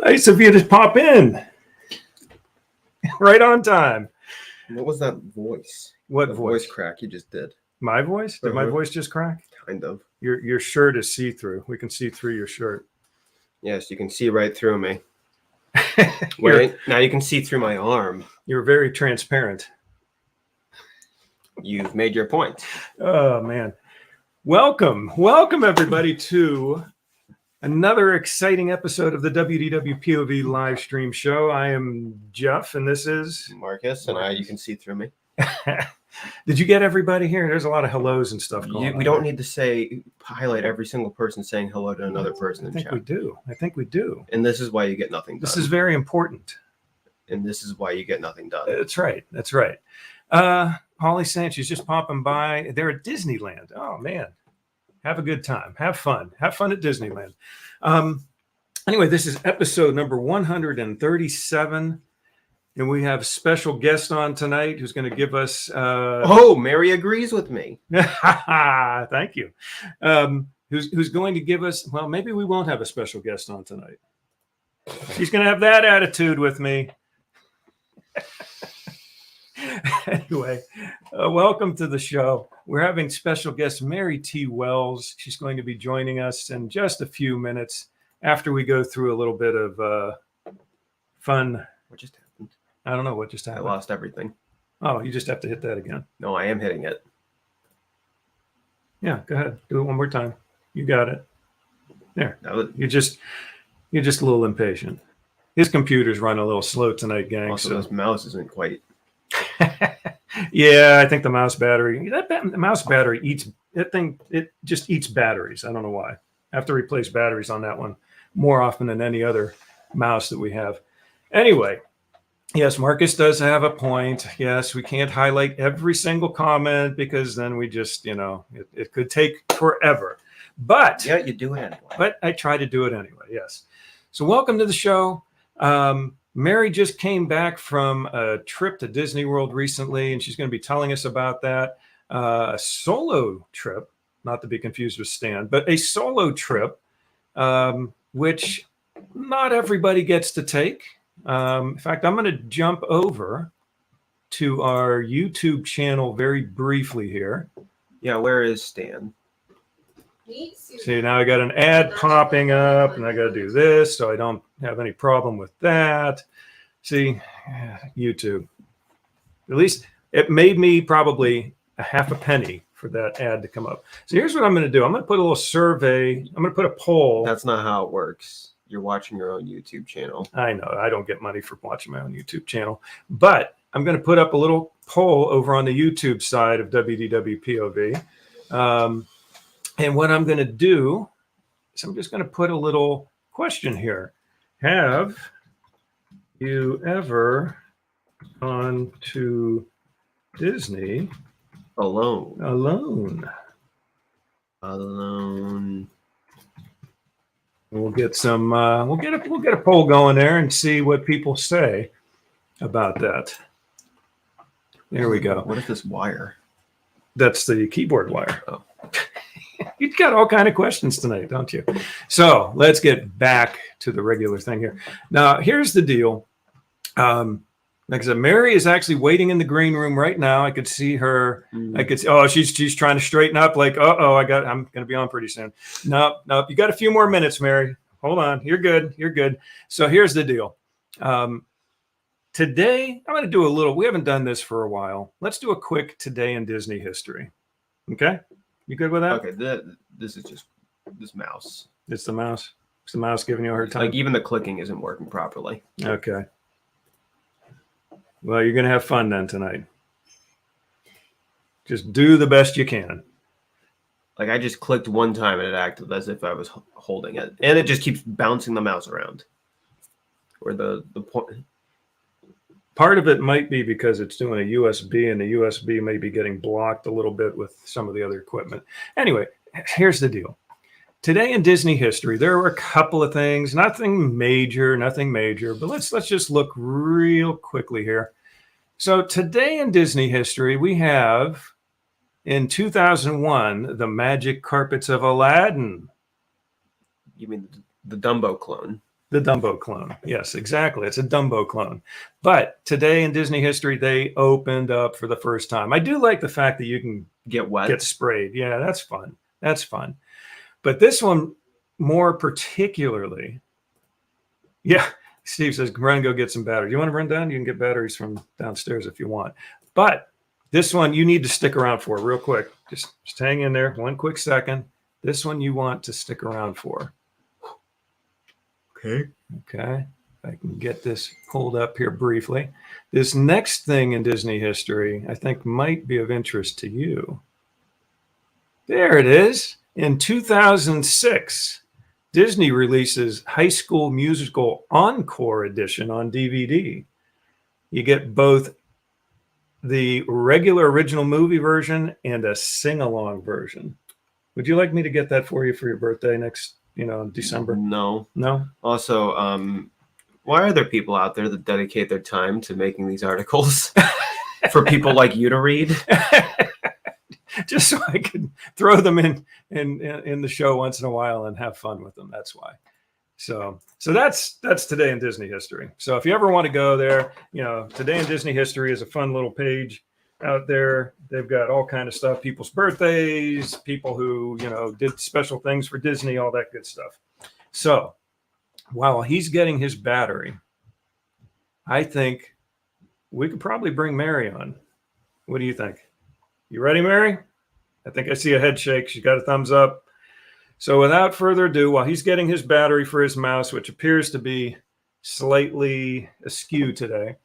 Nice of you to pop in. Right on time. What was that voice? What the voice? Crack you just did. My voice? Did my voice just crack? Kind of. Your shirt is see-through. We can see through your shirt. Yes, you can see right through me. Wait, now you can see through my arm. You're very transparent. You've made your point. Oh, man. Welcome everybody to another exciting episode of the WDWpov live stream show. I am Jeff, and this is Marcus, and you can see through me. Did you get everybody here? There's a lot of hellos and stuff going on. We don't need to highlight every single person saying hello to another person in chat. I think we do. And this is why you get nothing done. This is very important. And this is why you get nothing done. That's right. Holly Sanchez just popping by. They're at Disneyland. Oh, man. Have a good time. Have fun. Have fun at Disneyland. Anyway, this is episode number 137. And we have a special guest on tonight who's going to give us... Mary agrees with me. Thank you. Who's going to give us... Well, maybe we won't have a special guest on tonight. She's going to have that attitude with me. Anyway, welcome to the show. We're having special guest Mary T. Wells. She's going to be joining us in just a few minutes after we go through a little bit of fun. What just happened? I don't know what just happened. I lost everything. Oh, you just have to hit that again. No, I am hitting it. Yeah, go ahead. Do it one more time. You got it. There. You're just a little impatient. His computer's running a little slow tonight, gang. Also, this mouse isn't quite. Yeah, I think the mouse battery. The mouse battery eats that thing. It just eats batteries. I don't know why. I have to replace batteries on that one more often than any other mouse that we have. Anyway, yes, Marcus does have a point. Yes, we can't highlight every single comment because then we just, it could take forever. But yeah, you do it anyway. But I try to do it anyway. Yes. So welcome to the show. Mary just came back from a trip to Disney World recently, and she's going to be telling us about that. A solo trip, not to be confused with Stan, but a solo trip, which not everybody gets to take. In fact, I'm going to jump over to our YouTube channel very briefly here. Yeah, where is Stan? See, now I got an ad popping up, and I got to do this, so I don't have any problem with that. See, YouTube. At least it made me probably a half a penny for that ad to come up. So here's what I'm going to do. I'm going to put a little survey. I'm going to put a poll. That's not how it works. You're watching your own YouTube channel. I know. I don't get money for watching my own YouTube channel. But I'm going to put up a little poll over on the YouTube side of WDWpov. And what I'm going to do is I'm just going to put a little question here. Have you ever gone to Disney alone? We'll get some. We'll get a poll going there and see what people say about that. There we go. What is this wire? That's the keyboard wire. Oh. You've got all kind of questions tonight, don't you? So let's get back to the regular thing here. Now, here's the deal. Like I said, Mary is actually waiting in the green room right now. I could see her. I could see, she's trying to straighten up. Like, I'm going to be on pretty soon. No, you got a few more minutes, Mary. Hold on. You're good. So here's the deal. Today, I'm going to do a little. We haven't done this for a while. Let's do a quick Today in Disney history. Okay. You good with that? Okay, this is just this mouse. It's the mouse. It's the mouse giving you a hard time. Like even the clicking isn't working properly. Okay. Well, you're going to have fun then tonight. Just do the best you can. Like I just clicked one time and it acted as if I was holding it. And it just keeps bouncing the mouse around. Or the point. Part of it might be because it's doing a USB, and the USB may be getting blocked a little bit with some of the other equipment. Anyway, here's the deal. Today in Disney history, there were a couple of things, nothing major, but let's just look real quickly here. So today in Disney history, we have in 2001, the Magic Carpets of Aladdin. You mean the Dumbo clone? The Dumbo clone. Yes, exactly. It's a Dumbo clone. But today in Disney history, they opened up for the first time. I do like the fact that you can Get wet. get sprayed. Yeah, that's fun. That's fun. But this one more particularly, yeah, Steve says, run, go get some batteries. You want to run down? You can get batteries from downstairs if you want. But this one you need to stick around for real quick. Just hang in there 1 quick second. This one you want to stick around for. Okay. Okay. If I can get this pulled up here briefly. This next thing in Disney history, I think might be of interest to you. There it is. In 2006, Disney releases High School Musical Encore Edition on DVD. You get both the regular original movie version and a sing-along version. Would you like me to get that for you for your birthday next, December? No. No? Also, why are there people out there that dedicate their time to making these articles for people like you to read? Just so I could throw them in the show once in a while and have fun with them. That's why. So that's Today in Disney History. So if you ever want to go there, Today in Disney History is a fun little page out there. They've got all kind of stuff, people's birthdays, people who, did special things for Disney, all that good stuff. So while he's getting his battery, I think we could probably bring Mary on. What do you think? You ready, Mary? I think I see a head shake. She's got a thumbs up. So without further ado, while he's getting his battery for his mouse, which appears to be slightly askew today,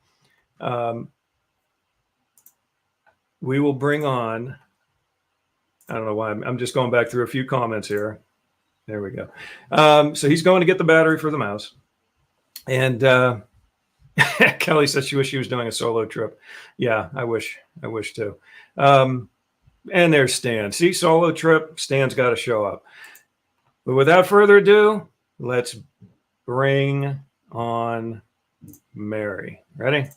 we will bring on, I don't know why, I'm just going back through a few comments here. There we go. So he's going to get the battery for the mouse. And Kelly says she wished she was doing a solo trip. Yeah, I wish too. And there's Stan. See, solo trip, Stan's got to show up. But without further ado, let's bring on Mary. Ready?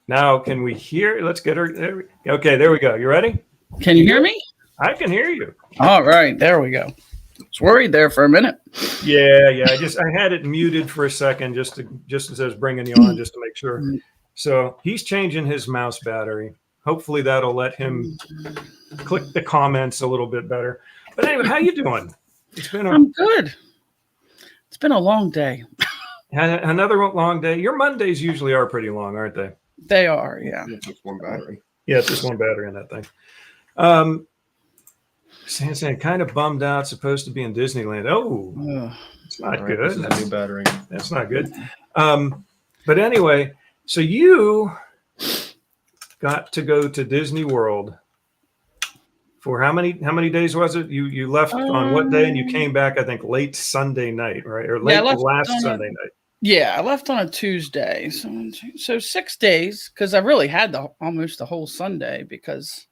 Now, can we hear? Let's get her. There okay, there we go. You ready? Can you hear me? I can hear you. All right, there we go. I was worried there for a minute. Yeah. I had it muted for a second just as I was bringing you on, just to make sure. So he's changing his mouse battery. Hopefully that'll let him click the comments a little bit better. But anyway, how you doing? I'm good. It's been a long day. Another long day. Your Mondays usually are pretty long, aren't they? They are, yeah. It's just one battery. Yeah, it's just one battery in that thing. Saying kind of bummed out. Supposed to be in Disneyland. Oh, it's not good. This is a new battery. That's not good. But anyway, so you got to go to Disney World for how many days was it? You left on what day, and you came back, I think, late Sunday night, right? Or late last Sunday night. Yeah, I left on a Tuesday. So 6 days, because I really had almost the whole Sunday because,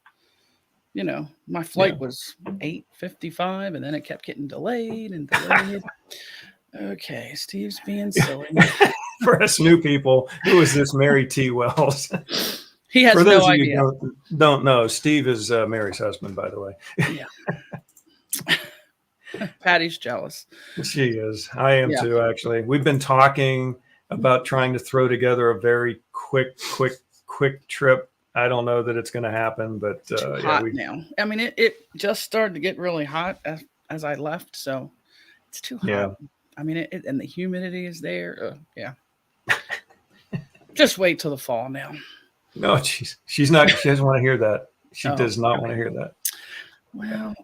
my flight was 8:55 and then it kept getting delayed and delayed. Okay, Steve's being silly. For us new people, who is this Mary T. Wells? He has For those no of idea. you who don't know, Steve is Mary's husband, by the way. Yeah. Patty's jealous. She is. I am too, actually. We've been talking about trying to throw together a very quick trip. I don't know that it's going to happen, but It's hot now. I mean, it just started to get really hot as I left, so it's too hot. Yeah. I mean, and the humidity is there. Yeah. Just wait till the fall now. No, she's not. She doesn't want to hear that. She does not want to hear that. Well,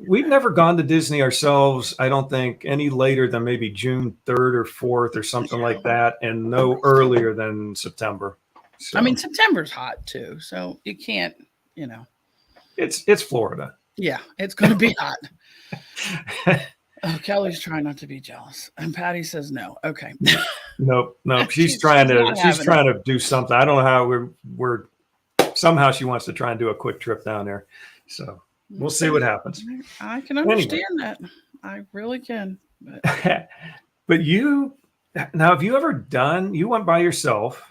we've never gone to Disney ourselves. I don't think any later than maybe June 3rd or 4th or something like that, and no earlier than September. So, I mean, September's hot too, so you can't, It's Florida. Yeah, it's going to be hot. Oh, Kelly's trying not to be jealous, and Patty says no. Okay. Nope. She's trying to do something. I don't know how we're somehow she wants to try and do a quick trip down there. So we'll see what happens. I can understand that. I really can. But you have you went by yourself?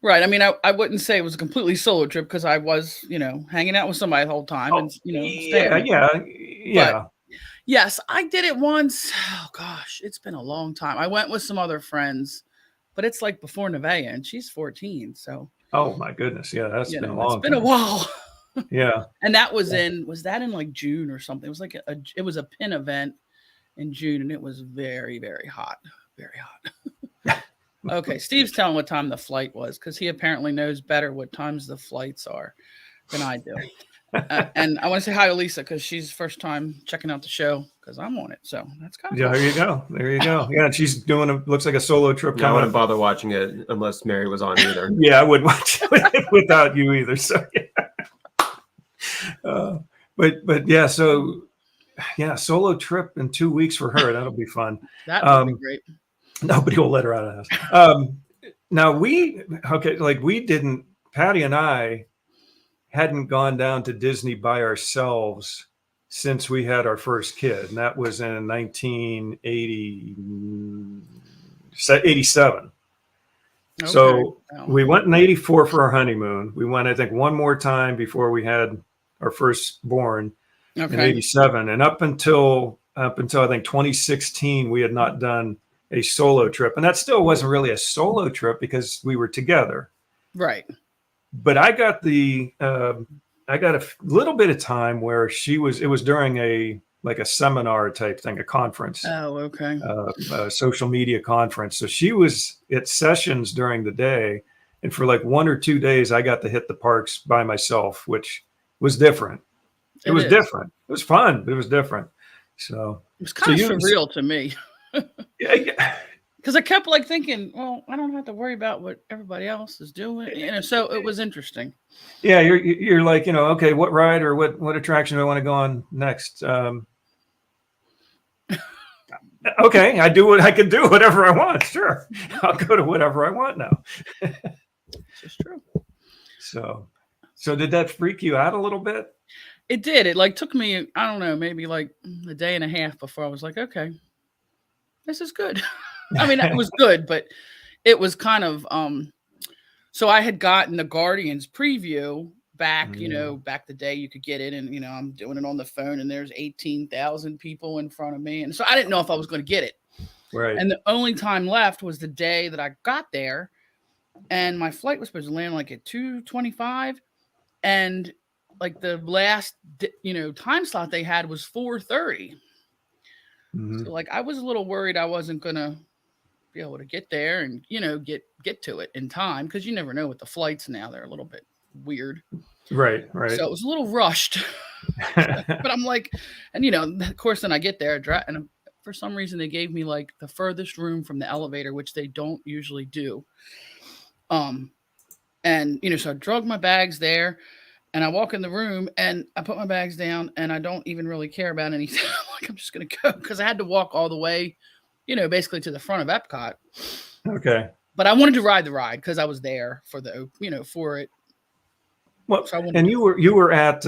Right. I mean, I wouldn't say it was a completely solo trip because I was, hanging out with somebody the whole time and, staying. Yeah. Yes, I did it once. Oh gosh, it's been a long time. I went with some other friends, but it's like before Nevaeh, and she's 14. So, Oh my goodness. Yeah, that's been a it's long been a time. while. Yeah. And that was was that in like June or something? It was like it was a pin event in June, and it was very, very hot. Very hot. Okay, Steve's telling what time the flight was because he apparently knows better what times the flights are than I do. And I want to say hi to Lisa because she's first time checking out the show because I'm on it. So that's kind of Yeah, cool. there you go. There you go. Yeah, and she's doing looks like a solo trip. I wouldn't bother watching it unless Mary was on either. Yeah, I wouldn't watch it without you either. So yeah. But yeah, so yeah, solo trip in 2 weeks for her. That'll be fun. That would be great. Nobody will let her out of the house. Now Patty and I hadn't gone down to Disney by ourselves since we had our first kid. And that was in 1987. Okay. So we went in 84 for our honeymoon. We went, I think, one more time before we had our firstborn in 87. And up until I think 2016, we had not done a solo trip. And that still wasn't really a solo trip because we were together. Right. But I got a little bit of time where it was during a seminar type thing, a conference. Oh, okay. A social media conference. So she was at sessions during the day. And for like 1 or 2 days, I got to hit the parks by myself, which was different. It was different. It was fun, but it was different. So it was kind of surreal to me. Yeah. Because I kept like thinking, well, I don't have to worry about what everybody else is doing. So it was interesting. Yeah, you're like, okay, what ride or what attraction do I want to go on next? Okay, I can do whatever I want. Sure, I'll go to whatever I want now. It's just true. So did that freak you out a little bit? It did. It like took me, I don't know, maybe like a day and a half before I was like, okay, this is good. I mean, it was good, but it was kind of, so I had gotten the Guardians preview back, back the day you could get it. And, I'm doing it on the phone and there's 18,000 people in front of me. And so I didn't know if I was going to get it. Right. And the only time left was the day that I got there and my flight was supposed to land like at 2:25. And like the last, time slot they had was 4:30. Mm-hmm. So like, I was a little worried I wasn't going to be able to get there and, get to it in time. Cause you never know with the flights now, they're a little bit weird. Right. So it was a little rushed, but I'm like, and of course, then I get there and for some reason they gave me like the furthest room from the elevator, which they don't usually do. And, so I drug my bags there and I walk in the room and I put my bags down and I don't even really care about anything. Like, I'm just going to go because I had to walk all the way, basically to the front of EPCOT. Okay. But I wanted to ride the ride because I was there for the, for it. Well, so and you were at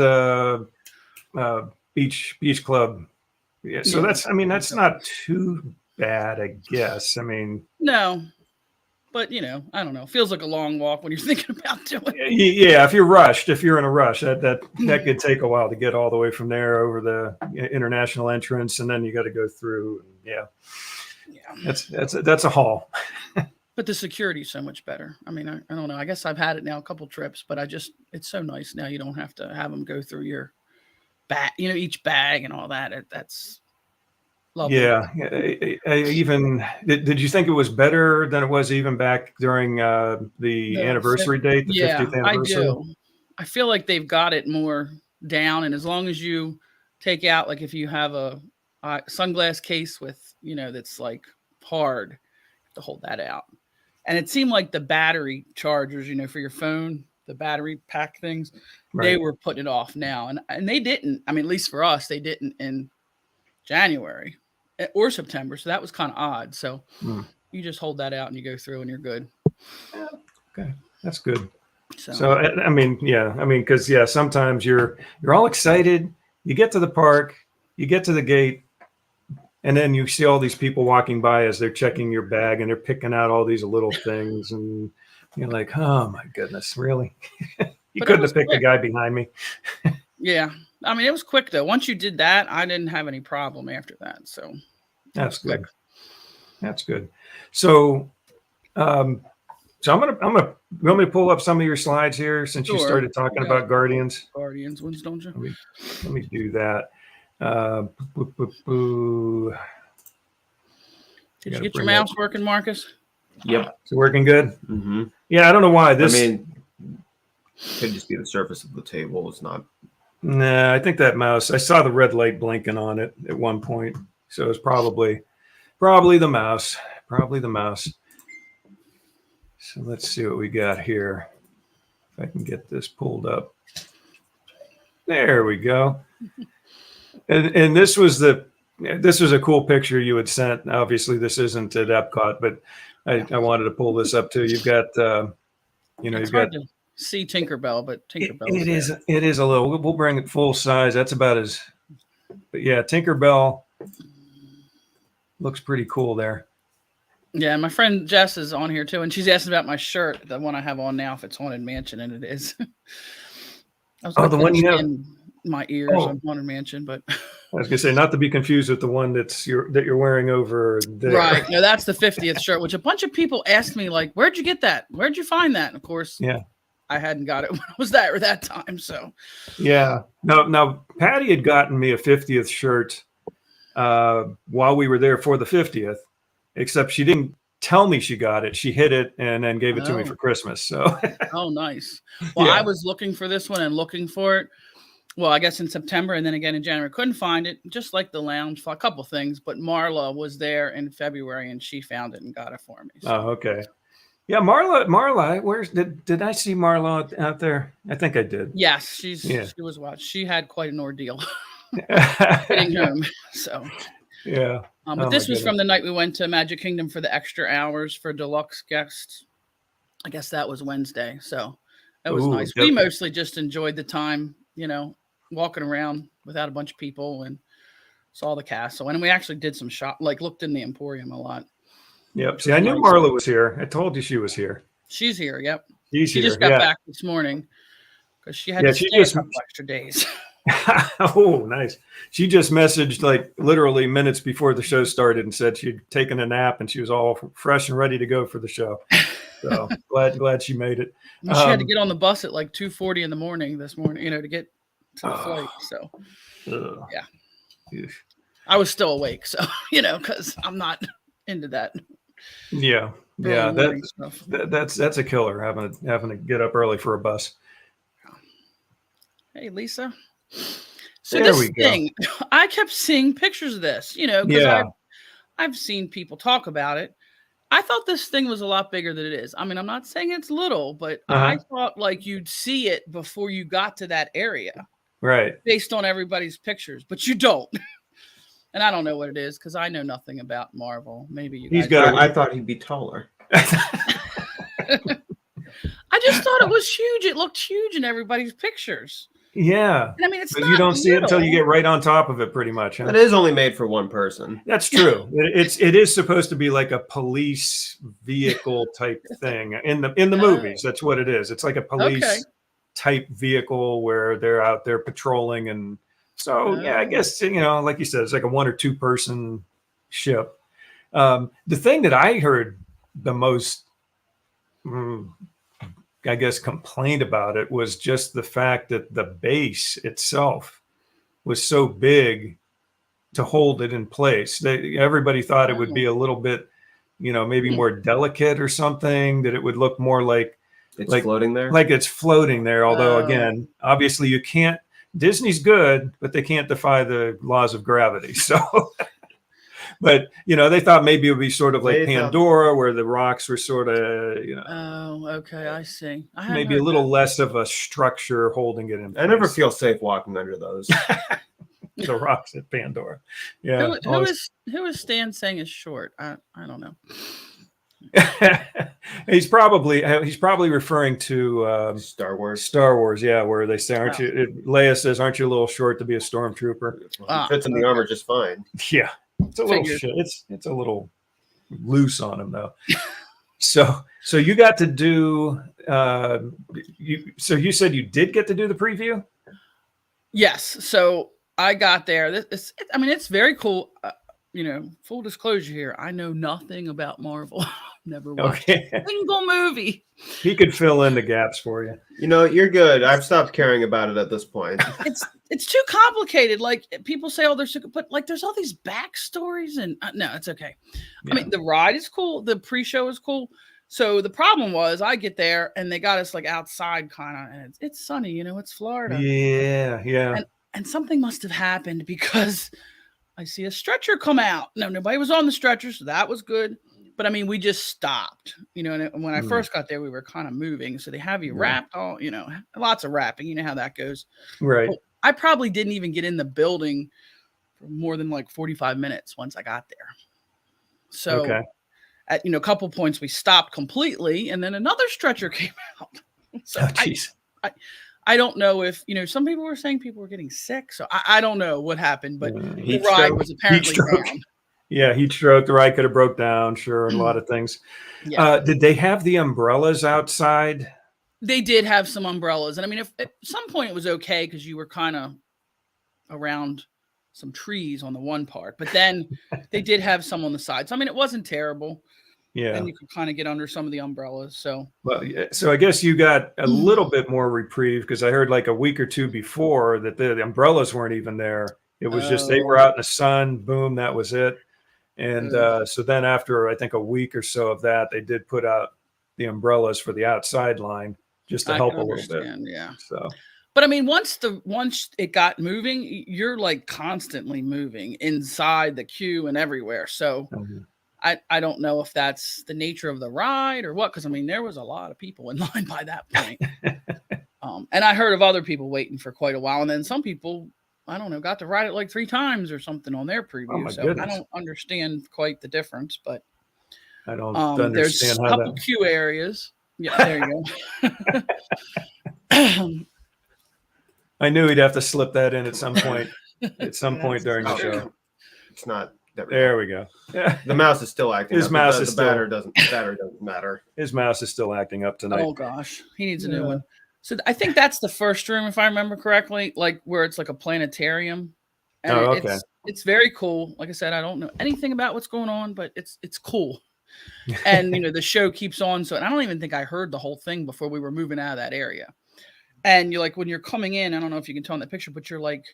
Beach Club. Yeah. So that's not too bad, I guess. I mean, no. But, I don't know. It feels like a long walk when you're thinking about doing it. Yeah, if you're in a rush, that could take a while to get all the way from there over the international entrance, and then you got to go through. Yeah. That's a haul. But the security is so much better. I mean, I don't know. I guess I've had it now a couple trips, but it's so nice now. You don't have to have them go through your bag, each bag and all that. That's lovely. Yeah. Even did you think it was better than it was even back during the anniversary date, the 50th anniversary? I do. I feel like they've got it more down. And as long as you take out, like if you have a sunglass case with, that's like hard, you have to hold that out. And it seemed like the battery chargers, for your phone, the battery pack things, They were putting it off now. And they didn't, at least for us, they didn't in January or September. So that was kind of odd. So you just hold that out and you go through and you're good. Okay. That's good. So because sometimes you're all excited. You get to the park, you get to the gate, and then you see all these people walking by as they're checking your bag and they're picking out all these little things. And you're like, oh my goodness, really? You couldn't have picked the guy behind me. Yeah. I mean, it was quick though. Once you did that, I didn't have any problem after that. So That's good. quick. That's good. So, so I'm gonna. You want me to pull up some of your slides here since you Sure. started talking about Guardians? Guardians ones, don't you? Let me do that. Boo, boo, boo. Did you get your mouse working, Marcus? Yep. It's working good. Mm-hmm. Yeah, I don't know why this. I mean, could just be the surface of the table. It's not. Nah, I think that mouse. I saw the red light blinking on it at one point, so it's probably the mouse. Probably the mouse. So let's see what we got here. If I can get this pulled up. There we go. And this was a cool picture you had sent. Obviously, this isn't at EPCOT, but I wanted to pull this up too. You've got, It's hard to see Tinkerbell, but Tinkerbell. It is a little. We'll bring it full size. That's about as. But yeah, Tinkerbell looks pretty cool there. Yeah, my friend Jess is on here too, and she's asking about my shirt, the one I have on now, if it's Haunted Mansion, and it is. I was the one you have in my ears on Haunted Mansion, but I was gonna say not to be confused with the one that you're wearing over there. Right. No, that's the 50th shirt, which a bunch of people asked me, like, where'd you get that? Where'd you find that? And of course, yeah, I hadn't got it when I was there at that time. So yeah. Now Patty had gotten me a 50th shirt while we were there for the 50th, except she didn't tell me she got it. She hid it and then gave it to me for Christmas. So oh, nice. Well, yeah. I was looking for this one and looking for it. Well, I guess in September and then again in January. Couldn't find it, just like the lounge for a couple things. But Marla was there in February and she found it and got it for me. So. Oh, okay. Yeah, Marla, where's did I see Marla out there? I think I did. Yes, she was watched. She had quite an ordeal getting home. So yeah. But this was from the night we went to Magic Kingdom for the extra hours for deluxe guests. I guess that was Wednesday. So that was nice. We mostly just enjoyed the time, walking around without a bunch of people and saw the castle. And we actually did some looked in the Emporium a lot. Yep. See, I knew Marla was here. I told you she was here. She's here. Yep. She just got back this morning because she had to stay a couple extra days. Oh, nice. She just messaged like literally minutes before the show started and said she'd taken a nap and she was all fresh and ready to go for the show. So glad she made it. Well, she had to get on the bus at like 2:40 in the morning this morning, to get to the flight. So yeah, I was still awake. So, because I'm not into that. Yeah. Yeah. That's a killer having to get up early for a bus. Hey, Lisa. So this thing, I kept seeing pictures of this, because I've seen people talk about it. I thought this thing was a lot bigger than it is. I mean, I'm not saying it's little, but I thought like you'd see it before you got to that area. Right. Based on everybody's pictures, but you don't. And I don't know what it is because I know nothing about Marvel. Maybe you guys I thought he'd be taller. I just thought it was huge. It looked huge in everybody's pictures. Yeah. And I mean, but you don't see it until you get right on top of it, pretty much. Huh? It is only made for one person. That's true. It is supposed to be like a police vehicle type thing in the movies. That's what it is. It's like a police type vehicle where they're out there patrolling, and so I guess like you said, it's like a 1 or 2 person ship. The thing that I heard the most, I guess, complained about it was just the fact that the base itself was so big to hold it in place. Everybody thought it would be a little bit, maybe more delicate or something, that it would look more like it's floating there. Like it's floating there. Although again, obviously you can't, Disney's good, but they can't defy the laws of gravity. So but they thought maybe it would be sort of like Pandora, where the rocks were sort of, Oh, okay, I see. Maybe a little less of a structure holding it in place. I never feel safe walking under those. The rocks at Pandora. Yeah. Who is Stan saying is short? I don't know. He's probably referring to Star Wars. Star Wars, yeah, where they say, Leia says, "Aren't you a little short to be a stormtrooper?" Well, he fits in the armor just fine. Yeah. It's a little shit. It's a little loose on him though. So you got to do. So you said you did get to do the preview. Yes. So I got there. It's very cool. Full disclosure here. I know nothing about Marvel. Never watched a single movie. He could fill in the gaps for you. You're good. I've stopped caring about it at this point. It's too complicated. Like people say, but like there's all these backstories and no, it's okay. Yeah. I mean, the ride is cool. The pre-show is cool. So the problem was I get there and they got us like outside kind of, and it's sunny, it's Florida. Yeah. And something must have happened because I see a stretcher come out. No, nobody was on the stretcher, so that was good. But I mean, we just stopped, and when I first got there, we were kind of moving. So they have you wrapped all, lots of wrapping. You know how that goes. Right. Well, I probably didn't even get in the building for more than like 45 minutes once I got there. So at, a couple points we stopped completely and then another stretcher came out. So I don't know if, some people were saying people were getting sick. So I don't know what happened, but the ride was apparently down. Yeah, heat stroke. The ride could have broke down. Sure, a lot of things. Yeah. Did they have the umbrellas outside? They did have some umbrellas. And I mean, if at some point it was okay because you were kind of around some trees on the one part, but then they did have some on the sides. I mean, it wasn't terrible. Yeah. And you could kind of get under some of the umbrellas. So I guess you got a little bit more reprieve because I heard like a week or two before that the umbrellas weren't even there. It was just they were out in the sun. Boom, that was it. And so then after I think a week or so of that, they did put out the umbrellas for the outside line just to help a little bit. Yeah. So. But I mean, once it got moving, you're like constantly moving inside the queue and everywhere. So I don't know if that's the nature of the ride or what, because I mean, there was a lot of people in line by that point. And I heard of other people waiting for quite a while. And then some people, I don't know, got to ride it like 3 times or something on their preview. So goodness. I don't understand quite the difference, but I don't understand there's a couple queue areas. Yeah, there you go. I knew he'd have to slip that in at some point. During the show. It's not. There we go. Yeah. The mouse is still acting. His mouse is the battery doesn't matter. His mouse is still acting up tonight. Oh gosh, he needs a new one. So I think that's the first room, if I remember correctly, like where it's like a planetarium. And it's very cool. Like I said, I don't know anything about what's going on, but it's cool. And the show keeps on. So, and I don't even think I heard the whole thing before we were moving out of that area. And you're like, when you're coming in, I don't know if you can tell in that picture, but you're like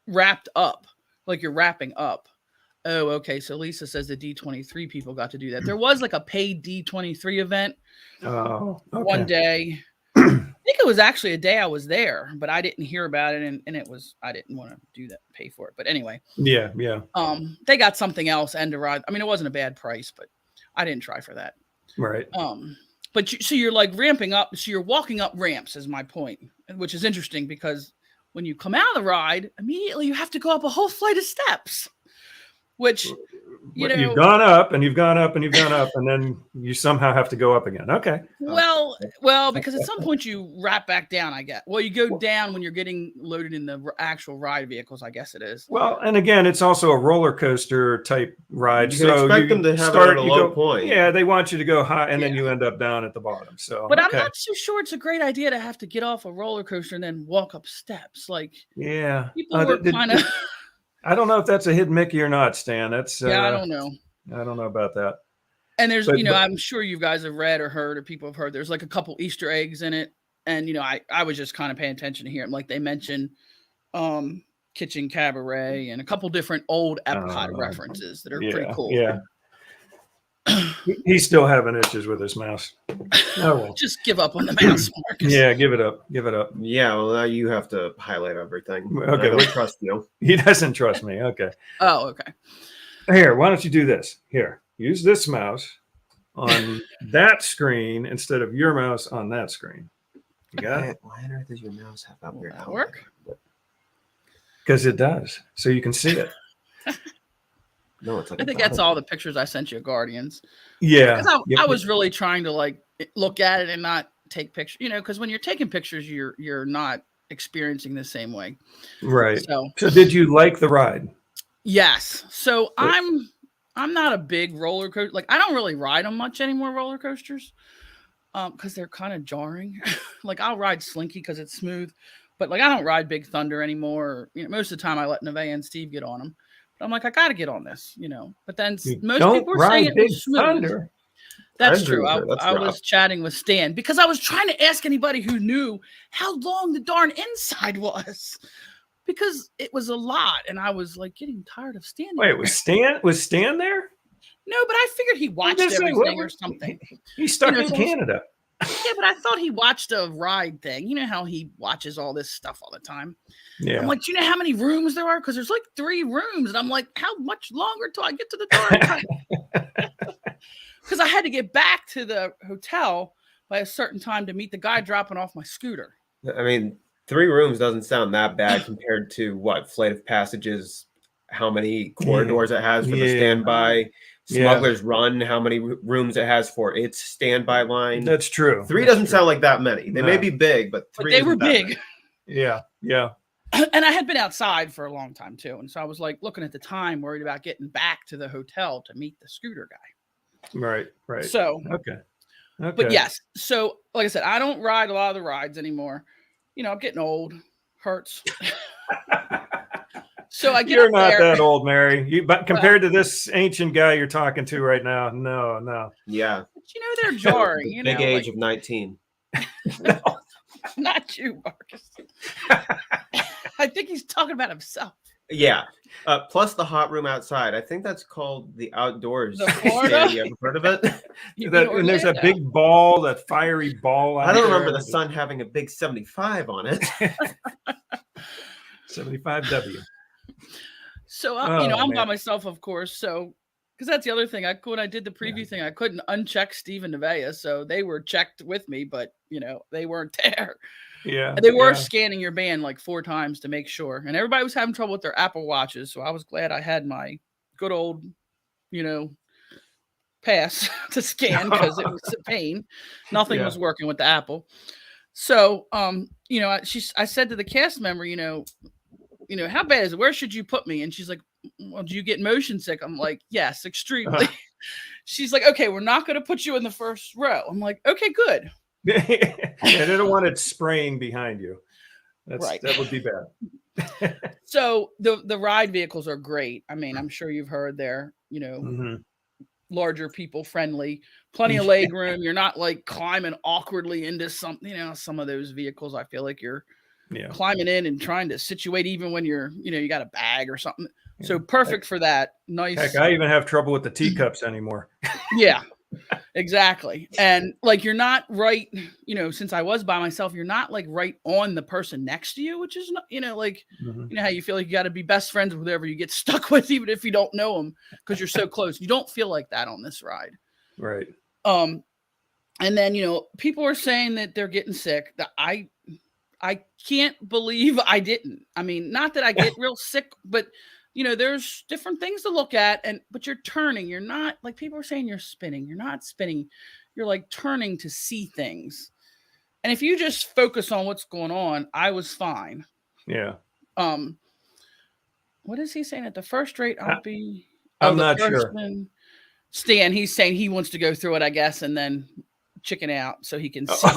wrapped up, like you're wrapping up. Oh, okay. So Lisa says the D23 people got to do that. There was like a paid D23 event one day. I think it was actually a day I was there, but I didn't hear about it. And it was, I didn't want to do that, pay for it. But anyway. Yeah. They got something else and a ride. I mean, it wasn't a bad price, but I didn't try for that. Right. But so you're like ramping up. So you're walking up ramps is my point, which is interesting because when you come out of the ride, immediately you have to go up a whole flight of steps, which, you've gone up and you've gone up and you've gone up and then you somehow have to go up again. Okay. Well, because at some point you wrap back down, I guess. Well, you go down when you're getting loaded in the actual ride vehicles, I guess it is. Well, and again, it's also a roller coaster type ride. You can expect them to have it at a low point. Yeah, they want you to go high and then you end up down at the bottom. So, but I'm not so sure it's a great idea to have to get off a roller coaster and then walk up steps. Like, people were kind of. I don't know if that's a hidden Mickey or not, Stan. That's I don't know. I don't know about that. And there's, I'm sure you guys have read or heard or people have heard. There's like a couple Easter eggs in it, and I was just kind of paying attention to hear them. Like they mentioned, Kitchen Cabaret and a couple different old EPCOT references that are pretty cool. Yeah. He's still having issues with his mouse. Oh, well. Just give up on the mouse, Marcus. Yeah, give it up. Give it up. Yeah, well, now you have to highlight everything. Okay, I don't trust you. He doesn't trust me. Okay. Oh, okay. Here, why don't you do this? Here, use this mouse on that screen instead of your mouse on that screen. You got it? Why on earth does your mouse have up your helmet? Work? Because it does, so you can see it. No, it's like I think that's all the pictures I sent you, Guardians. Yeah. I was really trying to like look at it and not take pictures, because when you're taking pictures, you're not experiencing the same way. Right. So did you like the ride? Yes. So I'm not a big roller coaster. Like I don't really ride them much anymore, roller coasters, because they're kind of jarring. Like I'll ride Slinky because it's smooth, But like I don't ride Big Thunder anymore. Most of the time I let Nevaeh and Steve get on them. But I'm like, I got to get on this, But then most Don't people were saying ride it Big was smooth. Thunder. That's true. That's I rough. was chatting with Stan because I was trying to ask anybody who knew how long the darn inside was, because it was a lot, and I was like getting tired of standing. Wait, there. was Stan there? No, but I figured he watched everything or something. He's stuck in Canada. Yeah, but I thought he watched a ride thing. You know how he watches all this stuff all the time. Yeah. I'm like, do you know how many rooms there are? Because there's like 3 rooms. And I'm like, how much longer till I get to the darn Because I had to get back to the hotel by a certain time to meet the guy dropping off my scooter. I mean, 3 rooms doesn't sound that bad compared to what Flight of Passage's, how many corridors it has for the standby. Smuggler's Run, how many rooms it has for its standby line. That's true. 3 doesn't sound like that many. They may be big, but 3 they were big. Many. Yeah. And I had been outside for a long time too. And so I was like looking at the time, worried about getting back to the hotel to meet the scooter guy. Right. So, okay. But yes. So like I said, I don't ride a lot of the rides anymore. I'm getting old. Hurts. So I get You're not there. that old, Mary. But compared to this ancient guy you're talking to right now, no. Yeah. But they're jarring. Big age of 19. No, not you, Marcus. I think he's talking about himself. Yeah. Plus the hot room outside. I think that's called the outdoors. The Florida? You ever heard of it? And there's that big ball, that fiery ball. I don't remember the sun having a big 75 on it. 75W. So, I'm by myself, of course. So, because that's the other thing. When I did the preview thing, I couldn't uncheck Steve and Nevaeh. So they were checked with me, but, they weren't there. Yeah. They were scanning your band like 4 times to make sure. And everybody was having trouble with their Apple Watches. So I was glad I had my good old, pass to scan because it was a pain. Nothing was working with the Apple. So, I said to the cast member, how bad is it? Where should you put me? And she's like, well, do you get motion sick? I'm like, yes, extremely. She's like, okay, we're not going to put you in the first row. I'm like, okay, good. They don't want it spraying behind you. Right. That would be bad. So the ride vehicles are great. I mean, I'm sure you've heard they're, larger people friendly, plenty of leg room. You're not like climbing awkwardly into something, some of those vehicles, I feel like you're climbing in and trying to situate even when you're, you got a bag or something. So perfect for that. Nice. Heck, I even have trouble with the teacups anymore. Yeah, exactly. And like, you're not right, since I was by myself, you're not like right on the person next to you, which is not, like, how you feel like you got to be best friends with whoever you get stuck with, even if you don't know them, because you're so close. You don't feel like that on this ride. Right. And then, people are saying that they're getting sick. That I can't believe I didn't. I mean, not that I get real sick, but there's different things to look at, but you're turning. You're not like people are saying you're spinning. You're not spinning. You're like turning to see things. And if you just focus on what's going on, I was fine. Yeah. What is he saying at the first rate? I'm not sure. Stan, he's saying he wants to go through it, I guess, and then chicken out so he can see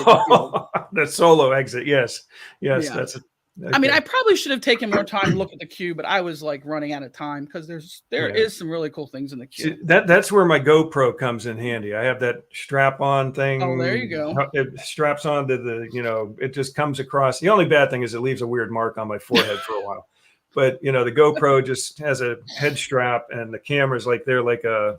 the solo exit. Yes. Yeah. That's it. Okay. I mean, I probably should have taken more time to look at the queue, but I was like running out of time because there is some really cool things in the queue. That's where my GoPro comes in handy. I have that strap-on thing. Oh, there you go. It straps onto the, it just comes across. The only bad thing is it leaves a weird mark on my forehead for a while. But the GoPro just has a head strap, and the camera's like they're like a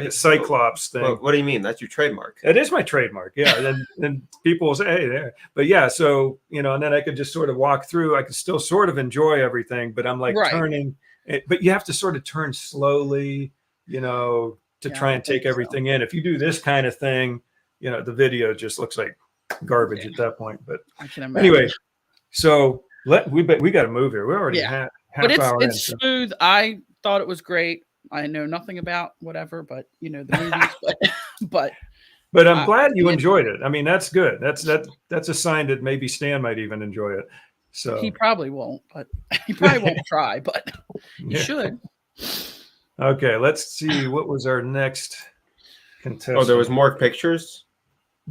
Cyclops thing. What do you mean? That's your trademark. It is my trademark. Yeah. And people will say, hey, there. But yeah, so, and then I could just sort of walk through. I could still sort of enjoy everything, but I'm like turning. But you have to sort of turn slowly, to try and take everything in. If you do this kind of thing, the video just looks like garbage at that point. But I can imagine. Anyway, so we got to move here. We're already half hour in. It's smooth. I thought it was great. I know nothing about whatever, but the movies, but I'm glad you enjoyed it. I mean, that's good. That's a sign that maybe Stan might even enjoy it. So he probably won't, but he probably won't try, but he should. Okay, let's see. What was our next contestant? Oh, there was more pictures.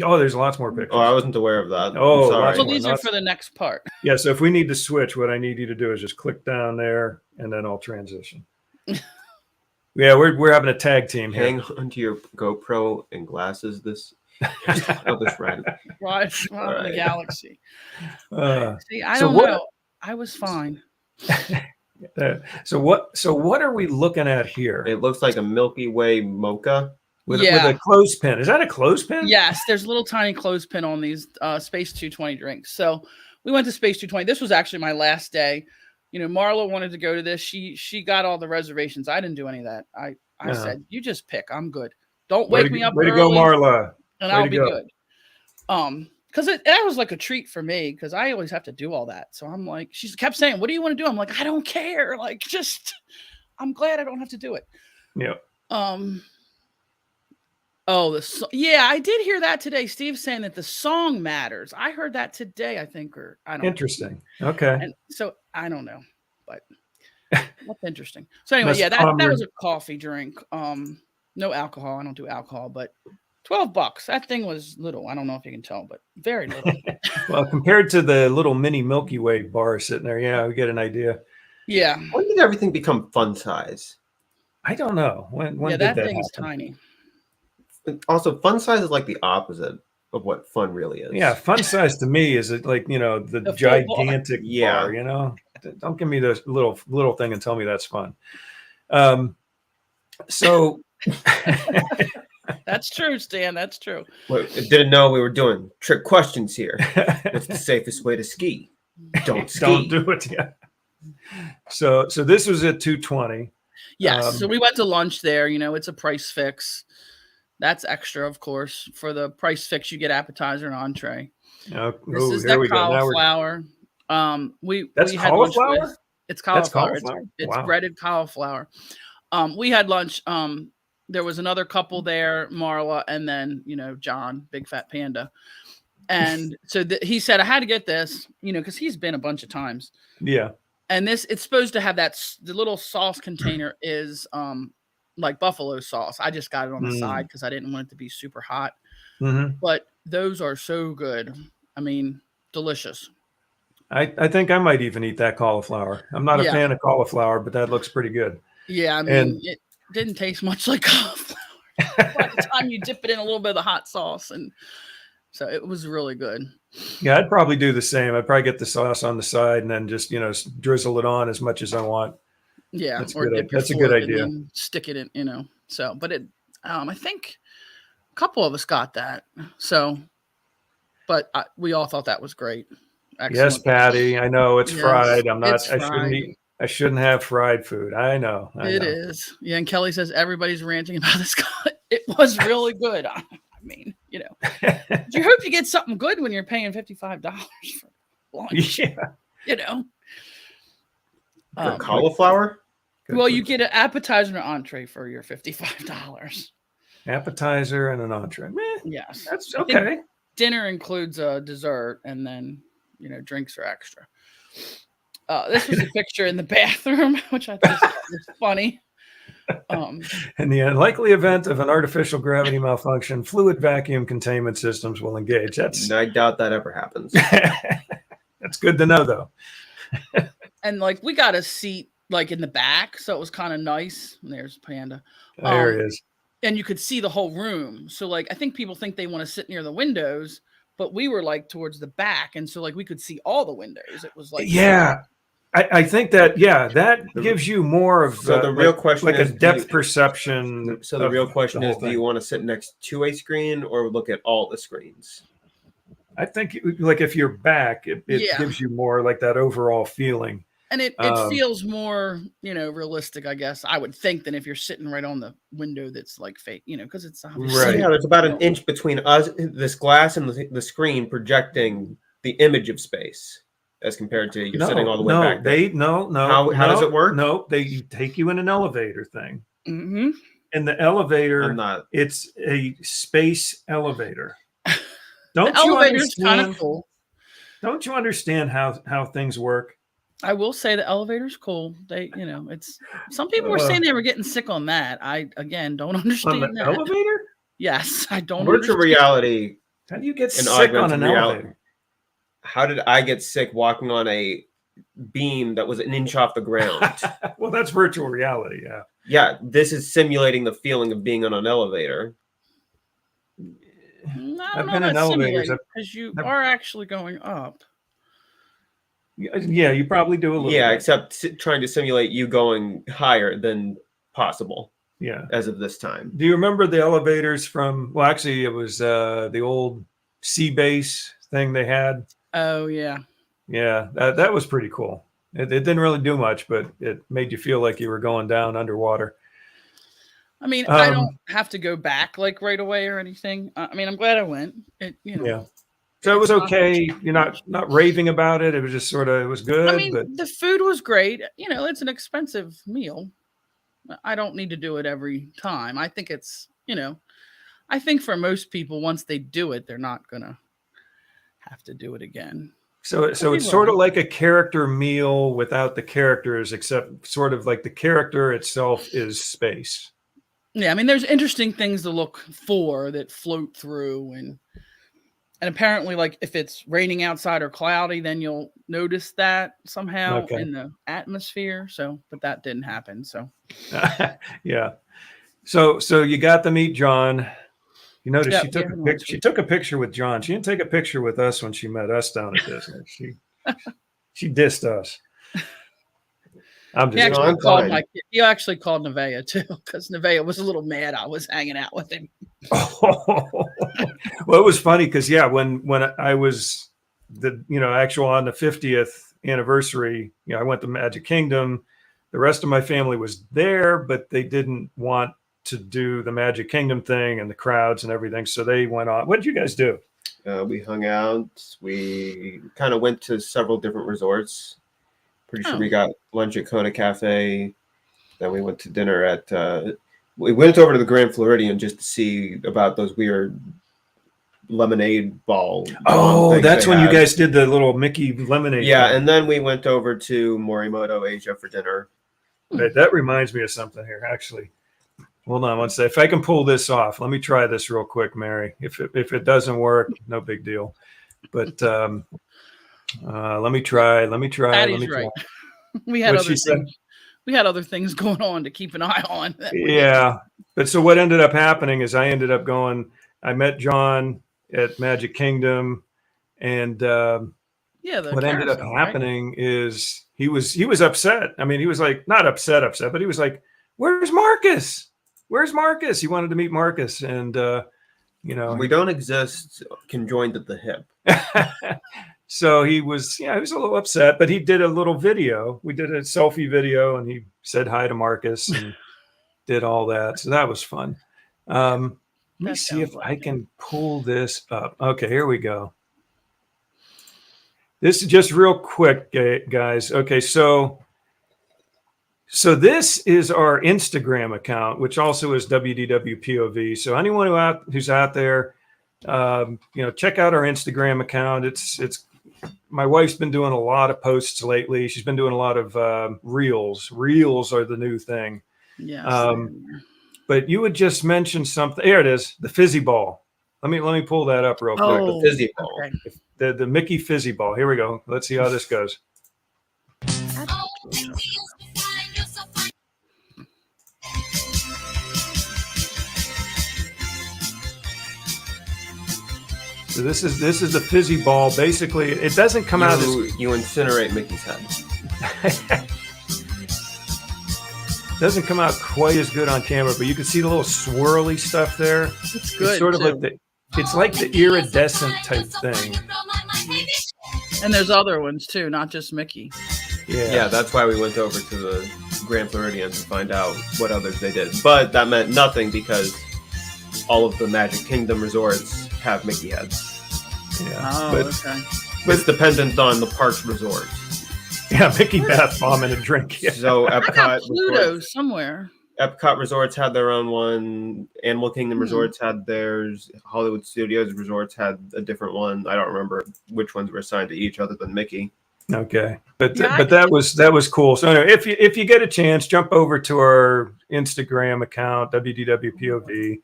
Oh, there's lots more pictures. Oh, I wasn't aware of that. Oh, sorry. Well, these are for the next part. Yeah, so if we need to switch, what I need you to do is just click down there, and then I'll transition. Yeah, we're having a tag team here. Hang onto your GoPro and glasses. This right. Right, the galaxy. See, I so don't what, know. I was fine. So what are we looking at here? It looks like a Milky Way mocha. With a clothespin. Is that a clothespin? Yes, there's a little tiny clothespin on these Space 220 drinks. So we went to Space 220. This was actually my last day. You know, Marla wanted to go to this. She got all the reservations. I didn't do any of that. I said, you just pick. I'm good. Don't wake me up Way early. To go, Marla. And I'll be good. Because that was like a treat for me because I always have to do all that. So I'm like, she kept saying, what do you want to do? I'm like, I don't care. Like, I'm glad I don't have to do it. Yeah. Yeah, I did hear that today. Steve saying that the song matters. I heard that today, I think, or I don't know. Interesting. Okay. And so I don't know, but that's interesting. So anyway, that was a coffee drink. No alcohol. I don't do alcohol, but $12. That thing was little. I don't know if you can tell, but very little. Well, compared to the little mini Milky Way bar sitting there, yeah, we get an idea. Yeah. When did everything become fun size? I don't know. When did that that thing is happen? tiny. Also, fun size is like the opposite of what fun really is. Yeah, fun size to me is like, you know, the gigantic bar, you know. Don't give me this little thing and tell me that's fun. So that's true, Stan. That's true. Well, I didn't know we were doing trick questions here. What's the safest way to ski? Don't ski. Don't do it. Yeah. So this was at 220. Yes. So we went to lunch there. You know, it's a price fix. That's extra, of course. For the price fix, you get appetizer and entree. This is that cauliflower. That's we cauliflower? Had lunch with, it's cauliflower. That's cauliflower? It's breaded cauliflower. We had lunch. There was another couple there, Marla, and then, you know, John, Big Fat Panda. And so he said, I had to get this, you know, because he's been a bunch of times. Yeah. And it's supposed to have the little sauce container is like buffalo sauce. I just got it on the side because I didn't want it to be super hot. Mm-hmm. But those are so good. I mean, delicious. I think I might even eat that cauliflower. I'm not a fan of cauliflower, but that looks pretty good. Yeah, I mean, it didn't taste much like cauliflower by the time you dip it in a little bit of the hot sauce. And so it was really good. Yeah, I'd probably do the same. I'd probably get the sauce on the side and then just, you know, drizzle it on as much as I want. Yeah, that's a good idea. And stick it in, you know. So, but I think a couple of us got that. So, but we all thought that was great. Excellent. Yes, Patty. I know it's fried. I'm not. It's fried. I shouldn't have fried food. I know. It is. Yeah, and Kelly says everybody's ranting about this. It was really good. I mean, you know, you hope you get something good when you're paying $55 for lunch. Yeah, you know. For cauliflower? Well, you get an appetizer and an entree for your $55. Appetizer and an entree. Yes, that's okay. Dinner includes a dessert, and then, you know, drinks are extra. This was a picture in the bathroom, which I thought was funny. In the unlikely event of an artificial gravity malfunction, fluid vacuum containment systems will engage. I doubt that ever happens. That's good to know, though. And like we got a seat like in the back, so it was kind of nice. And there's Panda. There he is. And you could see the whole room. So like I think people think they want to sit near the windows, but we were like towards the back, and so like we could see all the windows. It was like I think that that gives you more of the real question like is, a depth perception. So the real question is, do you want to sit next to a screen or look at all the screens? I think like if you're back, it gives you more like that overall feeling. And it feels more, you know, realistic, I guess, I would think, than if you're sitting right on the window that's like fake, you know, because it's obviously right. Yeah, there's about an inch between us, this glass, and the screen projecting the image of space as compared to you're sitting all the way back there. How does it work? No, they take you in an elevator thing. Mm-hmm. In the elevator, it's a space elevator. Don't you understand? Cool. Don't you understand how things work? I will say the elevator's cool. They, you know, it's some people were saying they were getting sick on that. I again don't understand on the that. Elevator. Yes, I don't. Virtual reality How do you get an sick on augmented an reality. elevator? How did I get sick walking on a beam that was an inch off the ground? Well, that's virtual reality. Yeah. Yeah, this is simulating the feeling of being on an elevator. No, I've been in elevators. because you are actually going up. Yeah, you probably do a little bit. Except trying to simulate you going higher than possible. Yeah. As of this time. Do you remember the elevators from, well, actually it was the old sea base thing they had? Oh yeah. Yeah, that was pretty cool. It didn't really do much, but it made you feel like you were going down underwater. I mean, I don't have to go back like right away or anything. I mean, I'm glad I went. Yeah. So it was okay. You're not raving about it. It was just sort of, it was good. I mean, the food was great. It's an expensive meal. I don't need to do it every time. I think it's, I think for most people, once they do it, they're not going to have to do it again. So it's sort of like a character meal without the characters, except sort of like the character itself is space. Yeah. I mean, there's interesting things to look for that float through and apparently, like if it's raining outside or cloudy, then you'll notice that somehow in the atmosphere. So, but that didn't happen. So, yeah. So you got to meet John. You notice she took a picture with John. She didn't take a picture with us when she met us down at Disney. She dissed us. He actually called Nevaeh too, because Nevaeh was a little mad I was hanging out with him. Well, it was funny because when I was actual on the 50th anniversary, I went to Magic Kingdom. The rest of my family was there, but they didn't want to do the Magic Kingdom thing and the crowds and everything, so they went on. What did you guys do? We hung out. We kind of went to several different resorts. Pretty sure we got lunch at Kona Cafe. Then we went to dinner at. We went over to the Grand Floridian just to see about those weird lemonade ball. Oh, that's when you guys did the little Mickey lemonade. Yeah, and then we went over to Morimoto, Asia for dinner. That reminds me of something here, actually. Hold on one second. If I can pull this off, let me try this real quick, Mary. If it doesn't work, no big deal. But let me try. Patty's right. We had other things. We had other things going on to keep an eye on. Yeah. But so what ended up happening is I ended up going, I met John at Magic Kingdom, and what ended up happening is he was upset. I mean, he was like, not upset, but he was like, where's Marcus? He wanted to meet Marcus. And, we don't exist conjoined at the hip. So he was a little upset, but he did a little video. We did a selfie video, and he said hi to Marcus and did all that. So that was fun. Let me see if I can pull this up. Okay, here we go. This is just real quick, guys. Okay, so this is our Instagram account, which also is WDWpov. So anyone who's out there, check out our Instagram account. It's my wife's been doing a lot of posts lately. She's been doing a lot of reels. Reels are the new thing. Yeah. But you would just mention something. There it is, the fizzy ball. Let me pull that up real quick. The fizzy ball. Okay. The Mickey fizzy ball. Here we go. Let's see how this goes. So this is the fizzy ball. Basically, it doesn't come out as you incinerate Mickey's head. Doesn't come out quite as good on camera, but you can see the little swirly stuff there. It's good. It's sort of like the iridescent type thing. And there's other ones too, not just Mickey. Yeah, that's why we went over to the Grand Floridian to find out what others they did. But that meant nothing because all of the Magic Kingdom resorts have Mickey heads. Yeah, okay. But it's dependent on the park's resort. Yeah, Mickey bath bomb and a drink. Yeah. So Epcot, Pluto somewhere. Epcot resorts had their own one. Animal Kingdom resorts had theirs. Hollywood Studios resorts had a different one. I don't remember which ones were assigned to each other than Mickey. Okay, but that was cool. So anyway, if you get a chance, jump over to our Instagram account WDWpov,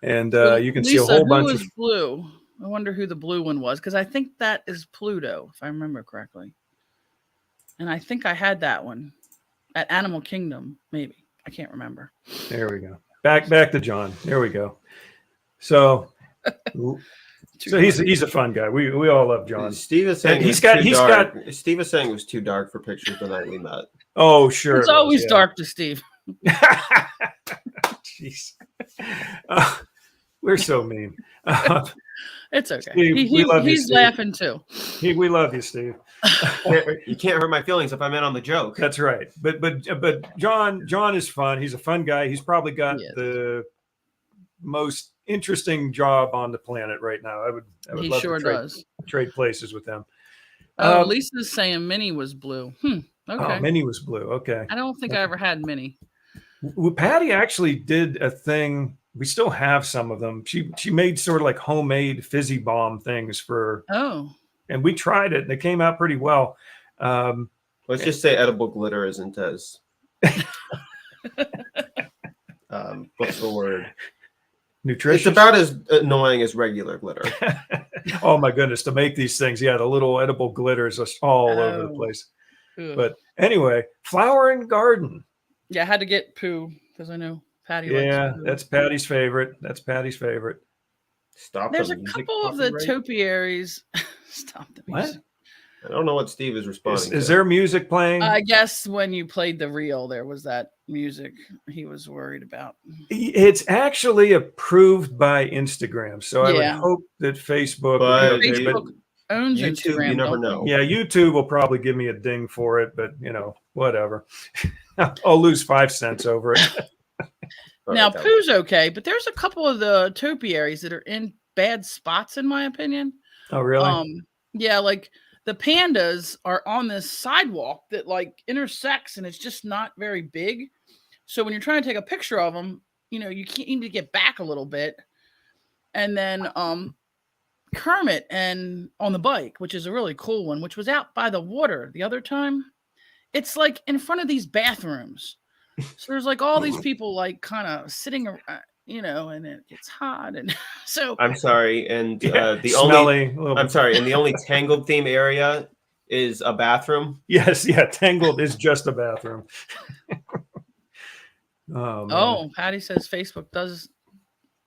and you can see a whole bunch of blue. I wonder who the blue one was, because I think that is Pluto, if I remember correctly. And I think I had that one at Animal Kingdom, maybe. I can't remember. There we go. Back to John. There we go. So he's a fun guy. We all love John. Steve is saying Steve is saying it was too dark for pictures the night we met. Oh, sure. It's always dark to Steve. Jeez. We're so mean. It's okay. Steve, he's laughing too. We love you, Steve. You can't hurt my feelings if I'm in on the joke. That's right. But John is fun. He's a fun guy. He's probably got the most interesting job on the planet right now. I would he love sure to trade places with him. Lisa's saying Minnie was blue. Okay. Oh, Minnie was blue. Okay. I don't think I ever had Minnie. Well, Patty actually did a thing. We still have some of them. She made sort of like homemade fizzy bomb things for. Oh. And we tried it, and it came out pretty well. Let's just say edible glitter isn't as. What's the word? Nutritious. It's about as annoying as regular glitter. Oh my goodness! To make these things, the little edible glitters are all over the place. Ugh. But anyway, flower and garden. Yeah, I had to get poo because I know Patty. Yeah, likes poo. That's Patty's favorite. Stop. There's a couple of the topiaries. Stop the music. What? I don't know what Steve is responding to. Is there music playing? I guess when you played the reel, there was that music he was worried about. It's actually approved by Instagram, so I would hope that Facebook owns YouTube. Instagram. You never know. Yeah, YouTube will probably give me a ding for it, but whatever. I'll lose 5 cents over it. Now, poo's okay, but there's a couple of the topiaries that are in bad spots, in my opinion. Oh, really? Yeah, like the pandas are on this sidewalk that like intersects, and it's just not very big. So when you're trying to take a picture of them, you need to get back a little bit. And then Kermit and on the bike, which is a really cool one, which was out by the water the other time. It's like in front of these bathrooms. So there's like all these people like kind of sitting around, and it gets hot. And so I'm sorry. And and the only Tangled theme area is a bathroom. Yes. Yeah. Tangled is just a bathroom. Oh, Patty says Facebook does.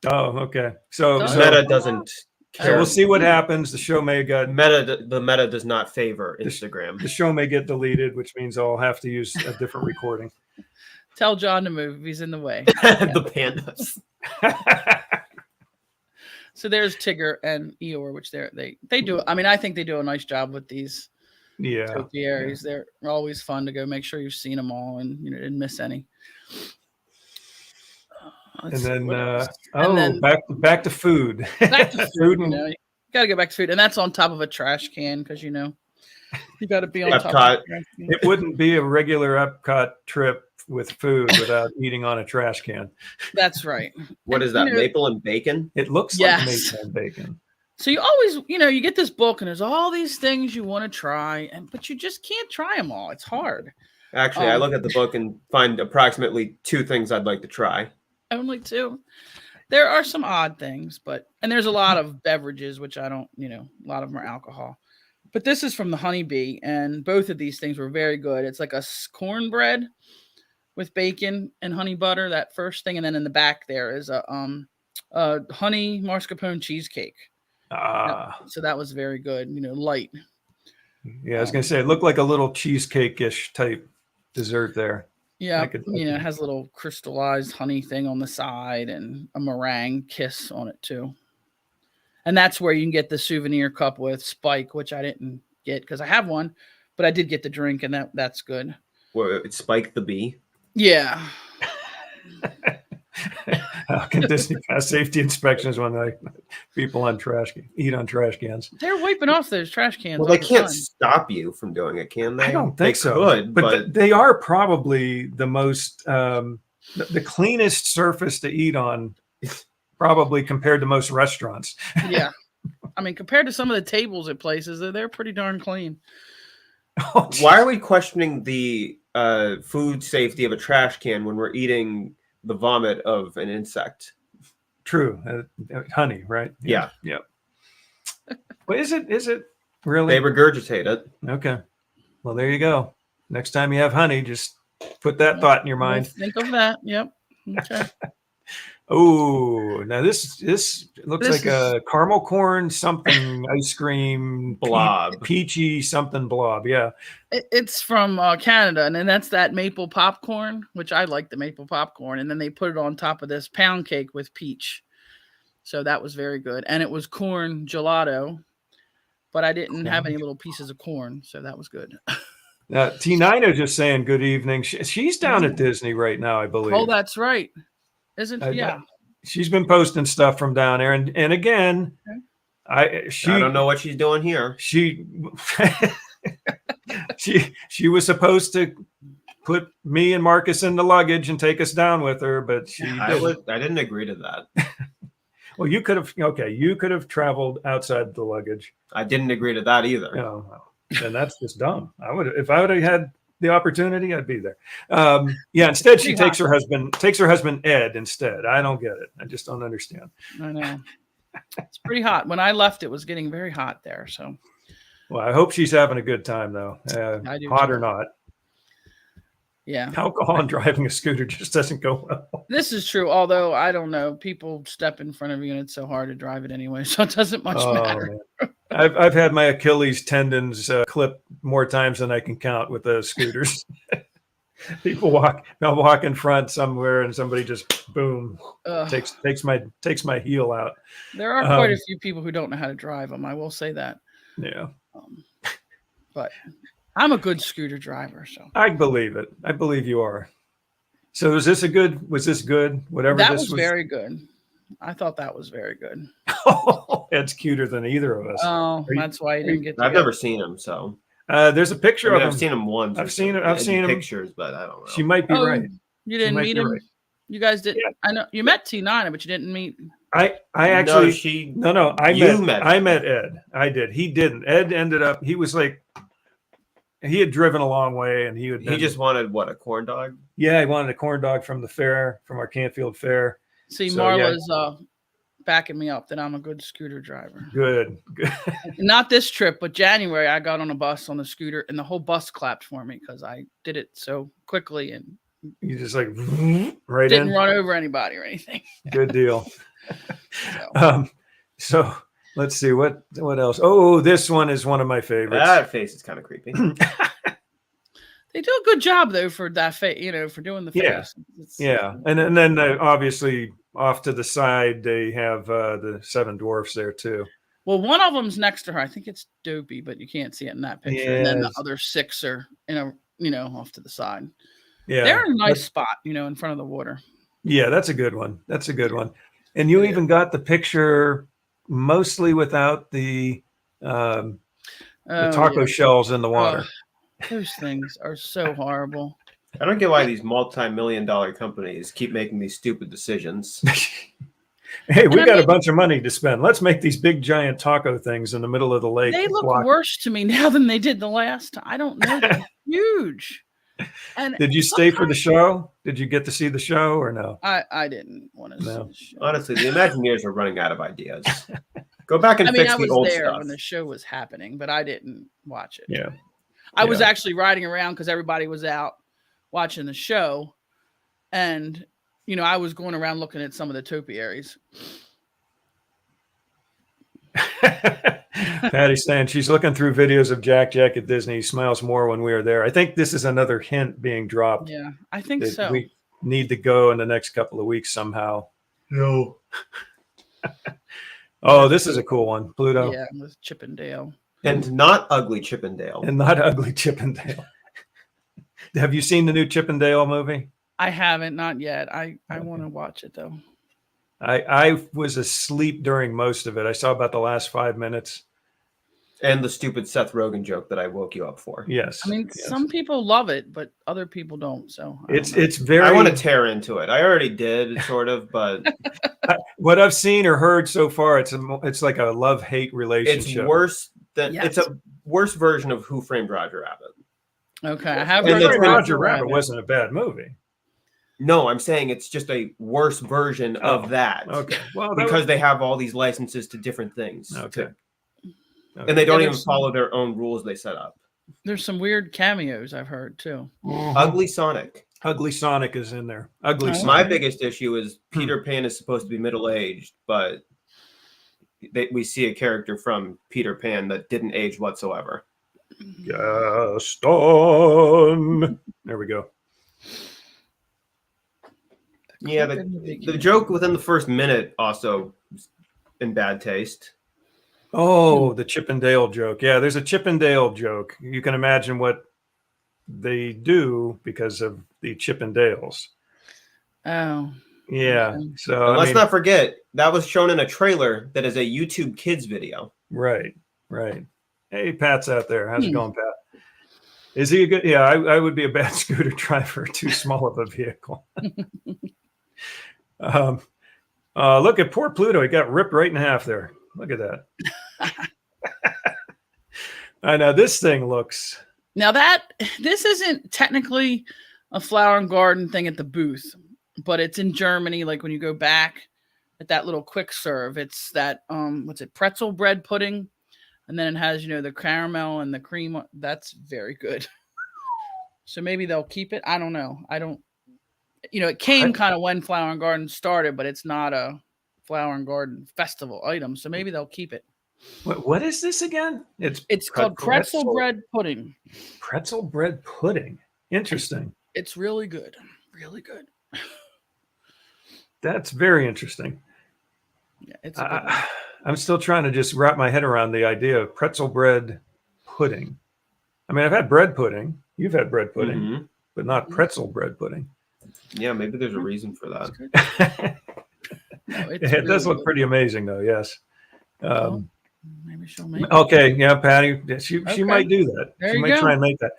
Oh, okay. So Meta doesn't. So we'll see what happens. The show may get the meta does not favor Instagram. The show may get deleted, which means I'll have to use a different recording. Tell John to move. He's in the way. The pandas. So there's Tigger and Eeyore, which they do. I mean, I think they do a nice job with these. Topiaries. They're always fun to go make sure you've seen them all and didn't miss any. And then back to food. Back to food. You got to go back to food, and that's on top of a trash can because you got to be on top of a trash can. It wouldn't be a regular Epcot trip with food without eating on a trash can. That's right. What is that? Maple and bacon? It looks like maple and bacon. So you always, you get this book and there's all these things you want to try, but you just can't try them all. It's hard. Actually, I look at the book and find approximately 2 things I'd like to try. Only 2. There are some odd things, and there's a lot of beverages, which I don't, a lot of them are alcohol. But this is from the Honeybee, and both of these things were very good. It's like a cornbread with bacon and honey butter, that first thing, and then in the back there is a honey mascarpone cheesecake. So that was very good, light. Yeah, I was going to say, it looked like a little cheesecake-ish type dessert there. Yeah, it has a little crystallized honey thing on the side and a meringue kiss on it too. And that's where you can get the souvenir cup with Spike, which I didn't get because I have one, but I did get the drink, and that's good. Well, it's Spike the bee? Yeah. How can Disney pass safety inspections when people eat on trash cans? They're wiping off those trash cans. Well, they can't stop you from doing it, can they? I don't think so. Could, but they are probably the most the cleanest surface to eat on, probably compared to most restaurants. Yeah, I mean, compared to some of the tables at places, they're pretty darn clean. Why are we questioning the food safety of a trash can when we're eating the vomit of an insect? True. Honey, right? Yeah. Well, is it really? They regurgitate it. Okay. Well, there you go. Next time you have honey, just put that thought in your mind. Think of that. Yep. Okay. Oh, now this looks like a caramel corn something ice cream blob, peachy something blob. Yeah, it's from Canada, and then that's that maple popcorn, which I like the maple popcorn, and then they put it on top of this pound cake with peach. So that was very good, and it was corn gelato, but I didn't have any little pieces of corn, so that was good. T9 is just saying good evening. She's down at Disney right now, I believe. Oh, that's right. Isn't yeah? She's been posting stuff from down there, and again, I don't know what she's doing here. She was supposed to put me and Marcus in the luggage and take us down with her, but I didn't agree to that. Well, you could have traveled outside the luggage. I didn't agree to that either. No, and that's just dumb. If I would have had the opportunity, I'd be there. Instead she takes her husband Ed instead. I don't get it. I just don't understand. I know. It's pretty hot. When I left, it was getting very hot there. So, well, I hope she's having a good time though. Hot or not. Yeah. Alcohol and driving a scooter just doesn't go well. This is true. Although I don't know, people step in front of you and it's so hard to drive it anyway. So it doesn't much matter. I've had my Achilles tendons clipped more times than I can count with those scooters. I'll walk in front somewhere and somebody just boom takes my heel out. There are quite a few people who don't know how to drive them. I will say that. Yeah. But I'm a good scooter driver, so I believe it. I believe you are. So was this good? Whatever that this was very good. I thought that was very good. Ed's cuter than either of us. Oh, that's why he didn't get to I've never seen him, so there's a picture of him. I've seen him once. I've seen him pictures, but I don't know. She might be right. You didn't meet him. Right. You guys didn't. Yeah. I know you met T9, but you didn't meet. I actually I met Ed. I did. He didn't. Ed ended up. He was like. He had driven a long way, and he just wanted a corn dog. Yeah, he wanted a corn dog from the fair, from our Canfield Fair. See, Marla's backing me up that I'm a good scooter driver. Good. Not this trip, but January, I got on a bus on the scooter, and the whole bus clapped for me because I did it so quickly and you just like right didn't run over anybody or anything. Good deal. So let's see what else. Oh, this one is one of my favorites. That face is kind of creepy. They do a good job though for that face, for doing the face. Yeah. And then obviously off to the side they have the Seven Dwarfs there too. Well, one of them's next to her. I think it's Dopey, but you can't see it in that picture. Yes. And then the other 6 are off to the side. Yeah, they're in a nice spot, in front of the water. Yeah, that's a good one. And you even got the picture mostly without the taco shells in the water. Those things are so horrible. I don't get why these multi-million-dollar companies keep making these stupid decisions. Hey, we got a bunch of money to spend. Let's make these big giant taco things in the middle of the lake. They look worse to me now than they did the last time. I don't know. They're huge. And did you stay for the show? Did you get to see the show or no? I didn't want to see the show. Honestly, the Imagineers are running out of ideas. Go back and fix the old stuff. I was there when the show was happening, but I didn't watch it. Yeah. I was actually riding around because everybody was out watching the show. And, I was going around looking at some of the topiaries. Patty's saying she's looking through videos of Jack at Disney. He smiles more when we are there. I think this is another hint being dropped. Yeah, I think so. We need to go in the next couple of weeks somehow. No. Oh, this is a cool one. Pluto. Yeah, with Chippendale. And not ugly Chippendale. Have you seen the new Chippendale movie? I haven't, not yet. I want to watch it though. I was asleep during most of it. I saw about the last 5 minutes. And the stupid Seth Rogen joke that I woke you up for. Yes. I mean, some people love it, but other people don't. So it's very. I want to tear into it. I already did, sort of, but what I've seen or heard so far, it's like a love-hate relationship. It's worse than it's a worse version of Who Framed Roger Rabbit. Okay, I have. And Roger Rabbit wasn't a bad movie. No, I'm saying it's just a worse version of that. Okay. Well, because they have all these licenses to different things. Okay. Okay. And they don't even there's follow their own rules they set up. There's some weird cameos I've heard too. Ugly Sonic. Ugly Sonic is in there. Ugly Oh. Sonic. My biggest issue is Peter Pan is supposed to be middle-aged, but we see a character from Peter Pan that didn't age whatsoever. Gaston. There we go. Yeah, the joke within the first minute also in bad taste. Oh, the Chip and Dale joke. Yeah, there's a Chip and Dale joke. You can imagine what they do because of the Chip and Dales. Oh. Yeah. Okay. So And let's not forget, that was shown in a trailer that is a YouTube Kids video. Right. Hey, Pat's out there. How's it going, Pat? Is he a good? Yeah, I would be a bad scooter driver. Too small of a vehicle. Look at poor Pluto. He got ripped right in half there. Look at that. I know this thing looks. Now this isn't technically a flower and garden thing at the booth, but it's in Germany. Like when you go back at that little quick serve, it's that what's it, pretzel bread pudding, and then it has the caramel and the cream. That's very good. So maybe they'll keep it. I don't know. It came kind of when Flower and Garden started, but it's not a Flower and Garden festival item. So maybe they'll keep it. What is this again? It's called pretzel bread pudding. Pretzel bread pudding. Interesting. It's really good. Really good. That's very interesting. Yeah, it's. I'm still trying to just wrap my head around the idea of pretzel bread pudding. I mean, I've had bread pudding. You've had bread pudding, but not pretzel bread pudding. Yeah, maybe there's a reason for that. It does look pretty amazing, though. Yes. Maybe she'll make it. Okay. Yeah, Patty. She might do that. There she you might go. try and make that.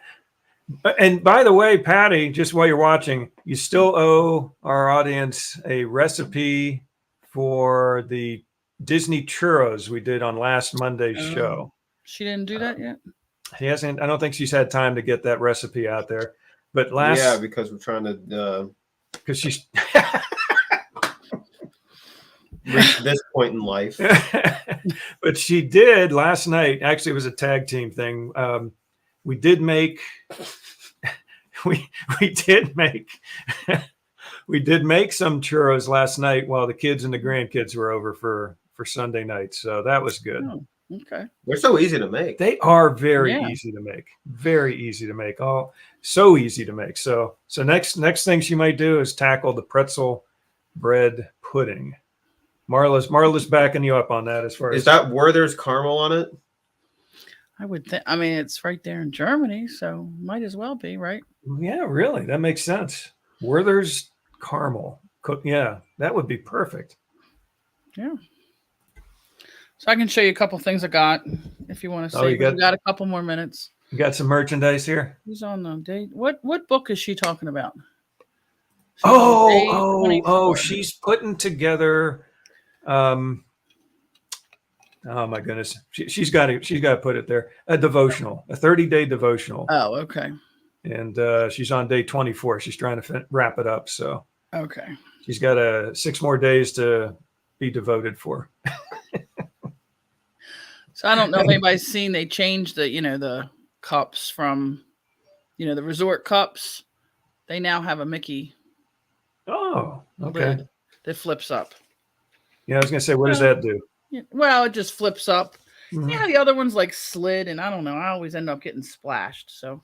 And by the way, Patty, just while you're watching, you still owe our audience a recipe for the Disney churros we did on last Monday's show. She didn't do that yet? She hasn't. I don't think she's had time to get that recipe out there. But yeah, because we're trying to because she's reach this point in life. But she did last night. Actually, it was a tag team thing. We did make we did make some churros last night while the kids and the grandkids were over for Sunday night. So that was good. Oh, okay. They're so easy to make. They are very easy to make. Very easy to make. Oh, so easy to make. So next thing she might do is tackle the pretzel bread pudding. Marla's backing you up on that as far as. Is that Werther's caramel on it? I would think. I mean, it's right there in Germany, so might as well be, right? Yeah, really. That makes sense. Werther's caramel. Yeah, that would be perfect. Yeah. So I can show you a couple things I got if you want to see. Oh, you got a couple more minutes. You got some merchandise here? Who's on the date? What book is she talking about? She's putting together. Oh my goodness, she's got to put it there. A devotional, a 30-day devotional. Oh, okay. And she's on day 24. She's trying to wrap it up. So okay, she's got 6 more days to be devoted for. So I don't know if anybody's seen. They changed the cups from the resort cups. They now have a Mickey. Oh, okay. Lid that flips up. Yeah, I was gonna say, what does that do? Yeah, well, it just flips up. Mm-hmm. Yeah, the other one's like slid, and I don't know. I always end up getting splashed. So,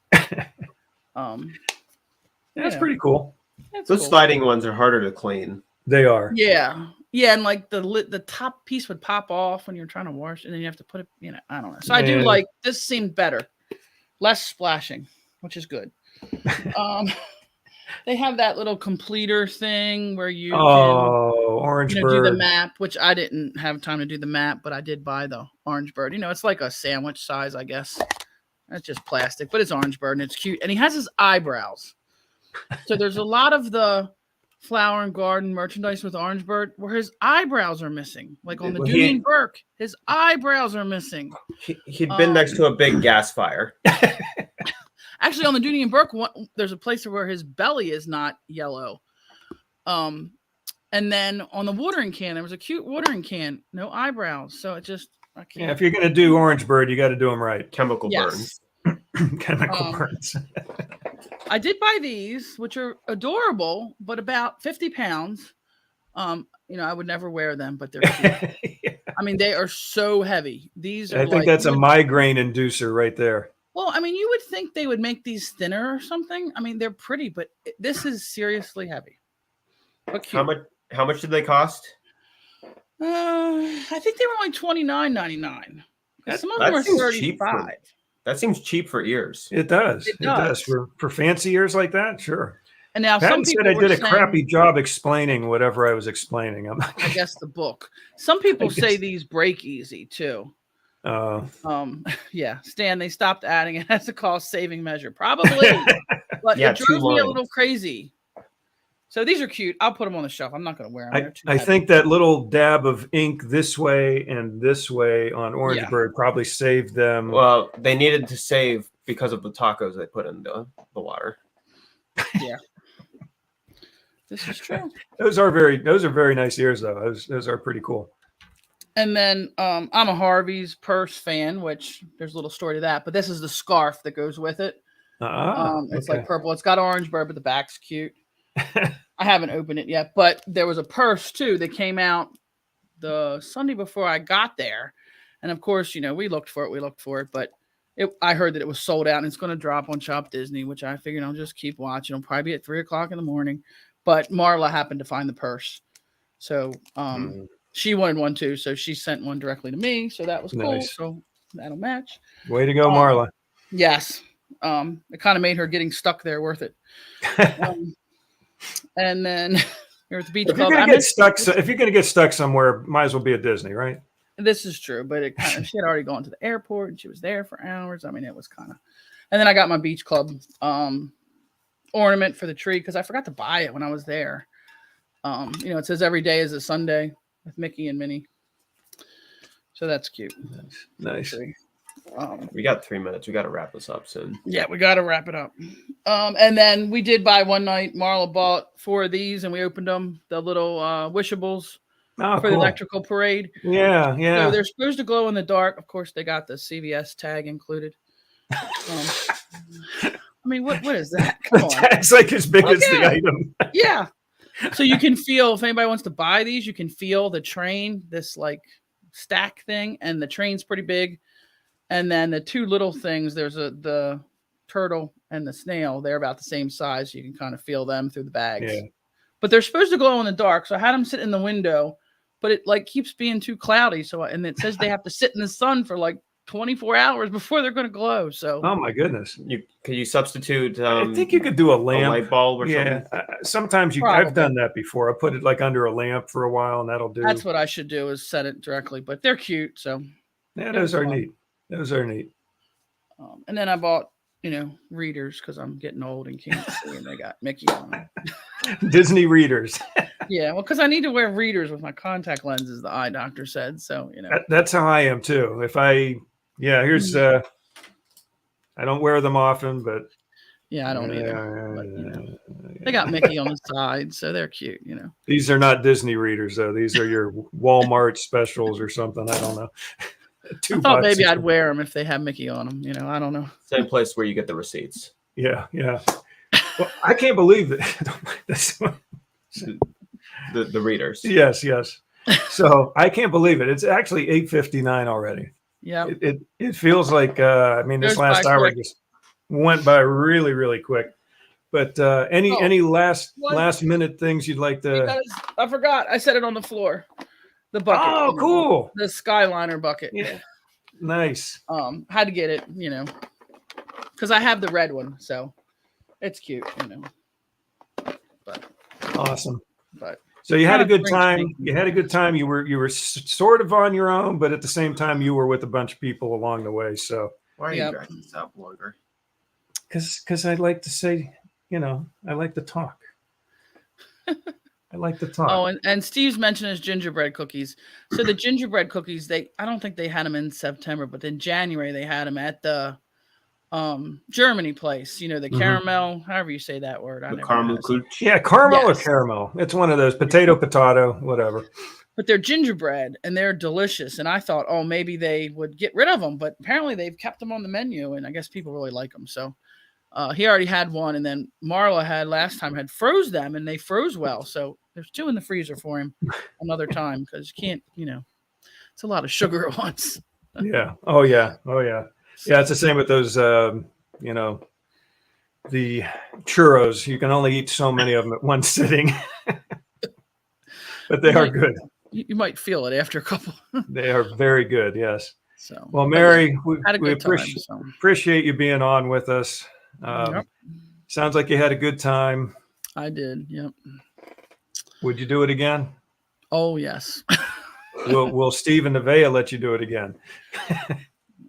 that's pretty cool. Those sliding ones are harder to clean. They are. Yeah, and like the top piece would pop off when you're trying to wash, and then you have to put it. I don't know. So I do like this. Seemed better, less splashing, which is good. They have that little completer thing where you can, Orange Bird. do the map, which I didn't have time to do the map, but I did buy the Orange Bird. It's like a sandwich size, I guess. It's just plastic, but it's Orange Bird and it's cute. And he has his eyebrows. So there's a lot of the Flower and Garden merchandise with Orange Bird where his eyebrows are missing. Like on the Dooney and Burke, his eyebrows are missing. He'd been next to a big gas fire. Actually, on the Dooney and Burke, there's a place where his belly is not yellow. And then on the watering can, there was a cute watering can, no eyebrows. So it just, I can't. Yeah, if you're going to do Orangeburg, you got to do them right. Chemical burns. Chemical burns. I did buy these, which are adorable, but about 50 pounds. I would never wear them, but they're cute. Yeah. I mean, they are so heavy. These are I think that's a migraine inducer right there. Well, I mean, you would think they would make these thinner or something. I mean, they're pretty, but this is seriously heavy. But cute. How much did they cost? I think they were only $29.99. Some of them were $35. That seems cheap for ears. It does. It does. For fancy ears like that, sure. And now Patton some people said I did a saying, crappy job explaining whatever I was explaining. I guess the book. Some people say these break easy too. Yeah, Stan, they stopped adding it as a cost saving measure. Probably. But it drove me a little crazy. So these are cute. I'll put them on the shelf. I'm not going to wear them. I think that little dab of ink this way and this way on Orangeburg probably saved them. Well, they needed to save because of the tacos they put in the water. Yeah. This is true. Those are very nice ears though. Those are pretty cool. And then I'm a Harvey's purse fan, which there's a little story to that, but this is the scarf that goes with it. It's like purple. It's got Orangeburg, but the back's cute. I haven't opened it yet, but there was a purse too that came out the Sunday before I got there. And of course, we looked for it, but I heard that it was sold out and it's going to drop on Shop Disney, which I figured I'll just keep watching. It'll probably be at 3:00 in the morning. But Marla happened to find the purse. So she wanted one too. So she sent one directly to me. So that was cool. Nice. So that'll match. Way to go, Marla. Yes. It kind of made her getting stuck there worth it. And then you're at the beach club. If you're going to get stuck somewhere, might as well be at Disney, right? This is true. But she had already gone to the airport and she was there for hours. I mean, it was kind of. And then I got my beach club ornament for the tree because I forgot to buy it when I was there. It says every day is a Sunday with Mickey and Minnie. So that's cute. Nice. We got 3 minutes. We got to wrap this up soon. Yeah, we got to wrap it up. And then we did buy one night. Marla bought 4 of these and we opened them, the little wishables for the electrical parade. Yeah. So they're supposed to glow in the dark. Of course, they got the CVS tag included. I mean, what is that? Come on. It's like as big as the item. Yeah. So you can feel, if anybody wants to buy these, you can feel the train, this like stack thing, and the train's pretty big. And then the 2 little things, there's the turtle and the snail. They're about the same size. You can kind of feel them through the bags. Yeah. But they're supposed to glow in the dark. So I had them sit in the window, but it like keeps being too cloudy. And it says they have to sit in the sun for like 24 hours before they're going to glow. So, oh my goodness, could you substitute? I think you could do a light bulb or something. Sometimes I've done that before. I put it like under a lamp for a while, and that'll do. That's what I should do is set it directly. But they're cute, so yeah, those are neat. Those are neat. And then I bought readers because I'm getting old and can't see, and they got Mickey on them. Disney readers. Yeah, well, because I need to wear readers with my contact lenses. The eye doctor said so. That's how I am too. Here's I don't wear them often, but yeah, I don't either. They got Mickey on the side, so they're cute. These are not Disney readers though. These are your Walmart specials or something. I don't know. I thought maybe I'd wear them if they have Mickey on them. I don't know. Same place where you get the receipts. Yeah. Well, I can't believe that. The readers. Yes. So I can't believe it. It's actually 8:59 already. Yeah. It feels like this last hour just went by really, really quick. But any last minute things you'd like to? Because I forgot. I set it on the floor. The bucket. Oh, cool. The Skyliner bucket. Yeah. Nice. Had to get it, because I have the red one, so it's cute, But awesome. But so you had a good time. You had a good time. You were sort of on your own, but at the same time, you were with a bunch of people along the way. So why are you dragging this out longer? Because I like to say, I like to talk. I like to talk. Oh, and Steve's mentioned his gingerbread cookies. So the gingerbread cookies, I don't think they had them in September, but in January they had them at the Germany place. The caramel, however you say that word. The caramel cooch. Yeah, caramel or caramel. It's one of those potato, whatever. But they're gingerbread and they're delicious. And I thought, oh, maybe they would get rid of them, but apparently they've kept them on the menu, and I guess people really like them. So he already had one, and then Marla had froze them, and they froze well. So there's 2 in the freezer for him another time, because you can't, it's a lot of sugar at once. Yeah. Oh yeah. Yeah, it's the same with those, the churros. You can only eat so many of them at one sitting, but they are good. You might feel it after a couple. They are very good. Yes. So, well, Mary, we appreciate you being on with us. Sounds like you had a good time. I did. Yep. Would you do it again? Oh, yes. Will Stephen Nevaeh let you do it again?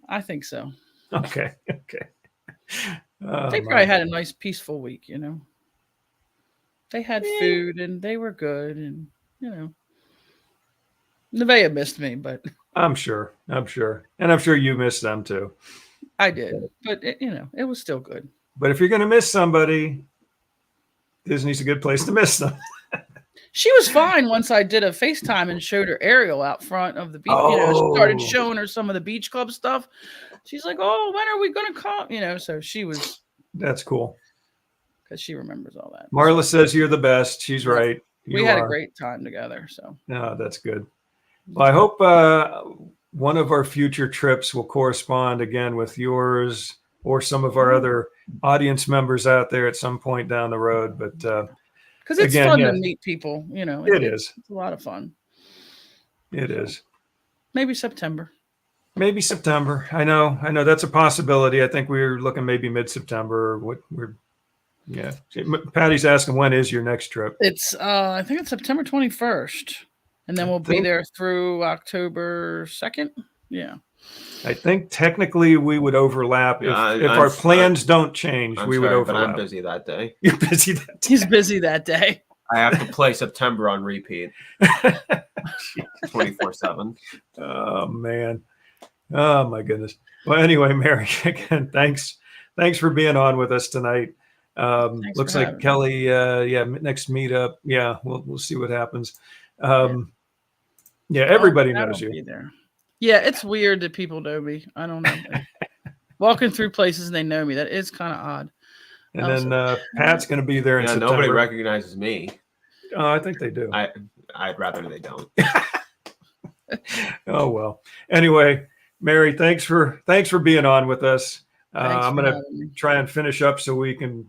I think so. Okay. They probably had a nice, peaceful week, They had food, and they were good, and, Nevaeh missed me, but... I'm sure. And I'm sure you missed them, too. I did, but, it was still good. But if you're going to miss somebody, Disney's a good place to miss them. She was fine once I did a FaceTime and showed her Ariel out front of the beach. Started showing her some of the beach club stuff. She's like, "Oh, when are we going to come?" So she was. That's cool. Because she remembers all that. Marla says you're the best. She's right. We had a great time together. So. No, that's good. Well, I hope one of our future trips will correspond again with yours or some of our other audience members out there at some point down the road. But because it's fun to meet people, it is. It's a lot of fun. It is. Maybe September. I know that's a possibility. I think we're looking maybe mid-September. Patty's asking, when is your next trip? It's I think it's September 21st, and then we'll be there through October 2nd. Yeah. I think technically we would overlap if our plans don't change. We would overlap. But I'm busy that day. You're busy that day. He's busy that day. I have to play September on repeat, 24/7. Oh man. Oh my goodness. Well, anyway, Mary, again, thanks for being on with us tonight. Looks like Kelly. Next meetup. Yeah, we'll see what happens. Everybody knows you. Yeah, it's weird that people know me. I don't know. Walking through places and they know me. That is kind of odd. And then Pat's going to be there in September. Nobody recognizes me. I think they do. I'd rather they don't. Oh well. Anyway, Mary, thanks for being on with us. I'm going to try and finish up so we can,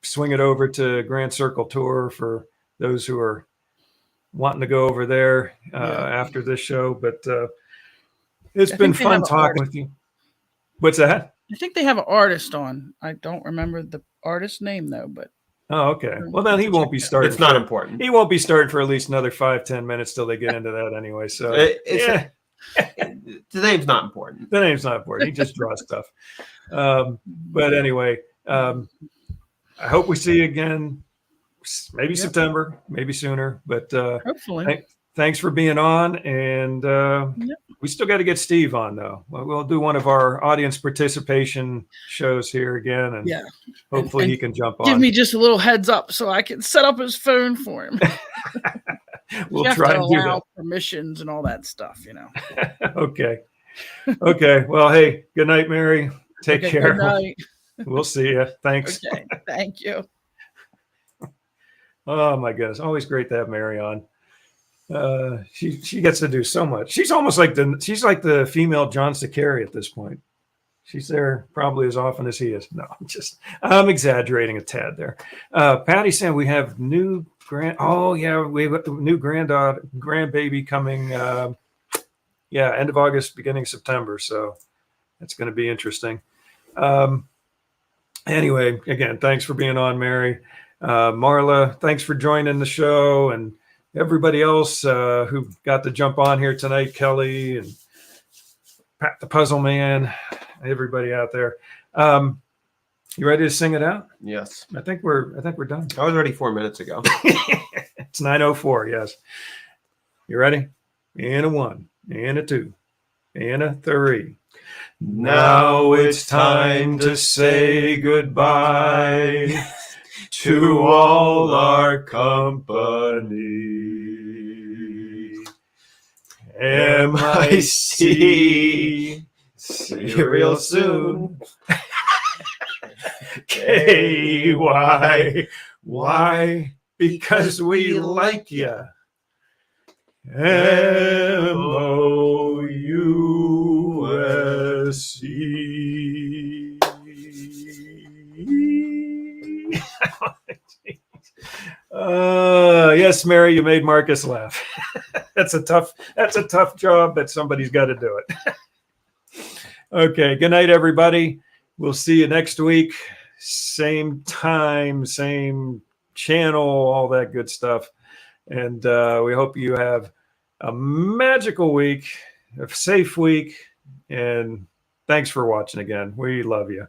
swing it over to Grand Circle Tour for those who are wanting to go over there after this show. But it's been fun talking with you. What's that? I think they have an artist on. I don't remember the artist's name though, but. Oh, okay. Well, then he won't be starting. It's not important. He won't be starting for at least another 5-10 minutes till they get into that anyway. So the name's not important. The name's not important. He just draws stuff. But anyway, I hope we see you again. Maybe September, maybe sooner. But hopefully. Thanks for being on, and we still got to get Steve on though. We'll do one of our audience participation shows here again, and hopefully he can jump on. Give me just a little heads up so I can set up his phone for him. We'll try and do that. Permissions and all that stuff, Okay. Well, hey, good night, Mary. Take care. Good night. We'll see you. Thanks. Okay. Thank you. Oh my goodness, always great to have Mary on. She gets to do so much. She's almost like the female John Sicari at this point. She's there probably as often as he is. No, I'm exaggerating a tad there. Patty saying we have new we have a new grandbaby coming. End of August, beginning of September. So it's going to be interesting. Anyway, again, thanks for being on, Mary. Marla, thanks for joining the show, and everybody else who got to jump on here tonight, Kelly and Pat the Puzzle Man, everybody out there. You ready to sing it out? Yes. I think we're done. I was ready 4 minutes ago. It's 9:04. Yes. You ready? And a 1, and a 2, and a 3. Now it's time to say goodbye to all our company. MIC. See you real soon. KY. Why? Because we like ya. MOUSC. Yes, Mary, you made Marcus laugh. That's a tough job, but somebody's got to do it. Okay, good night, everybody. We'll see you next week. Same time, same channel, all that good stuff. And we hope you have a magical week, a safe week, and thanks for watching again. We love you.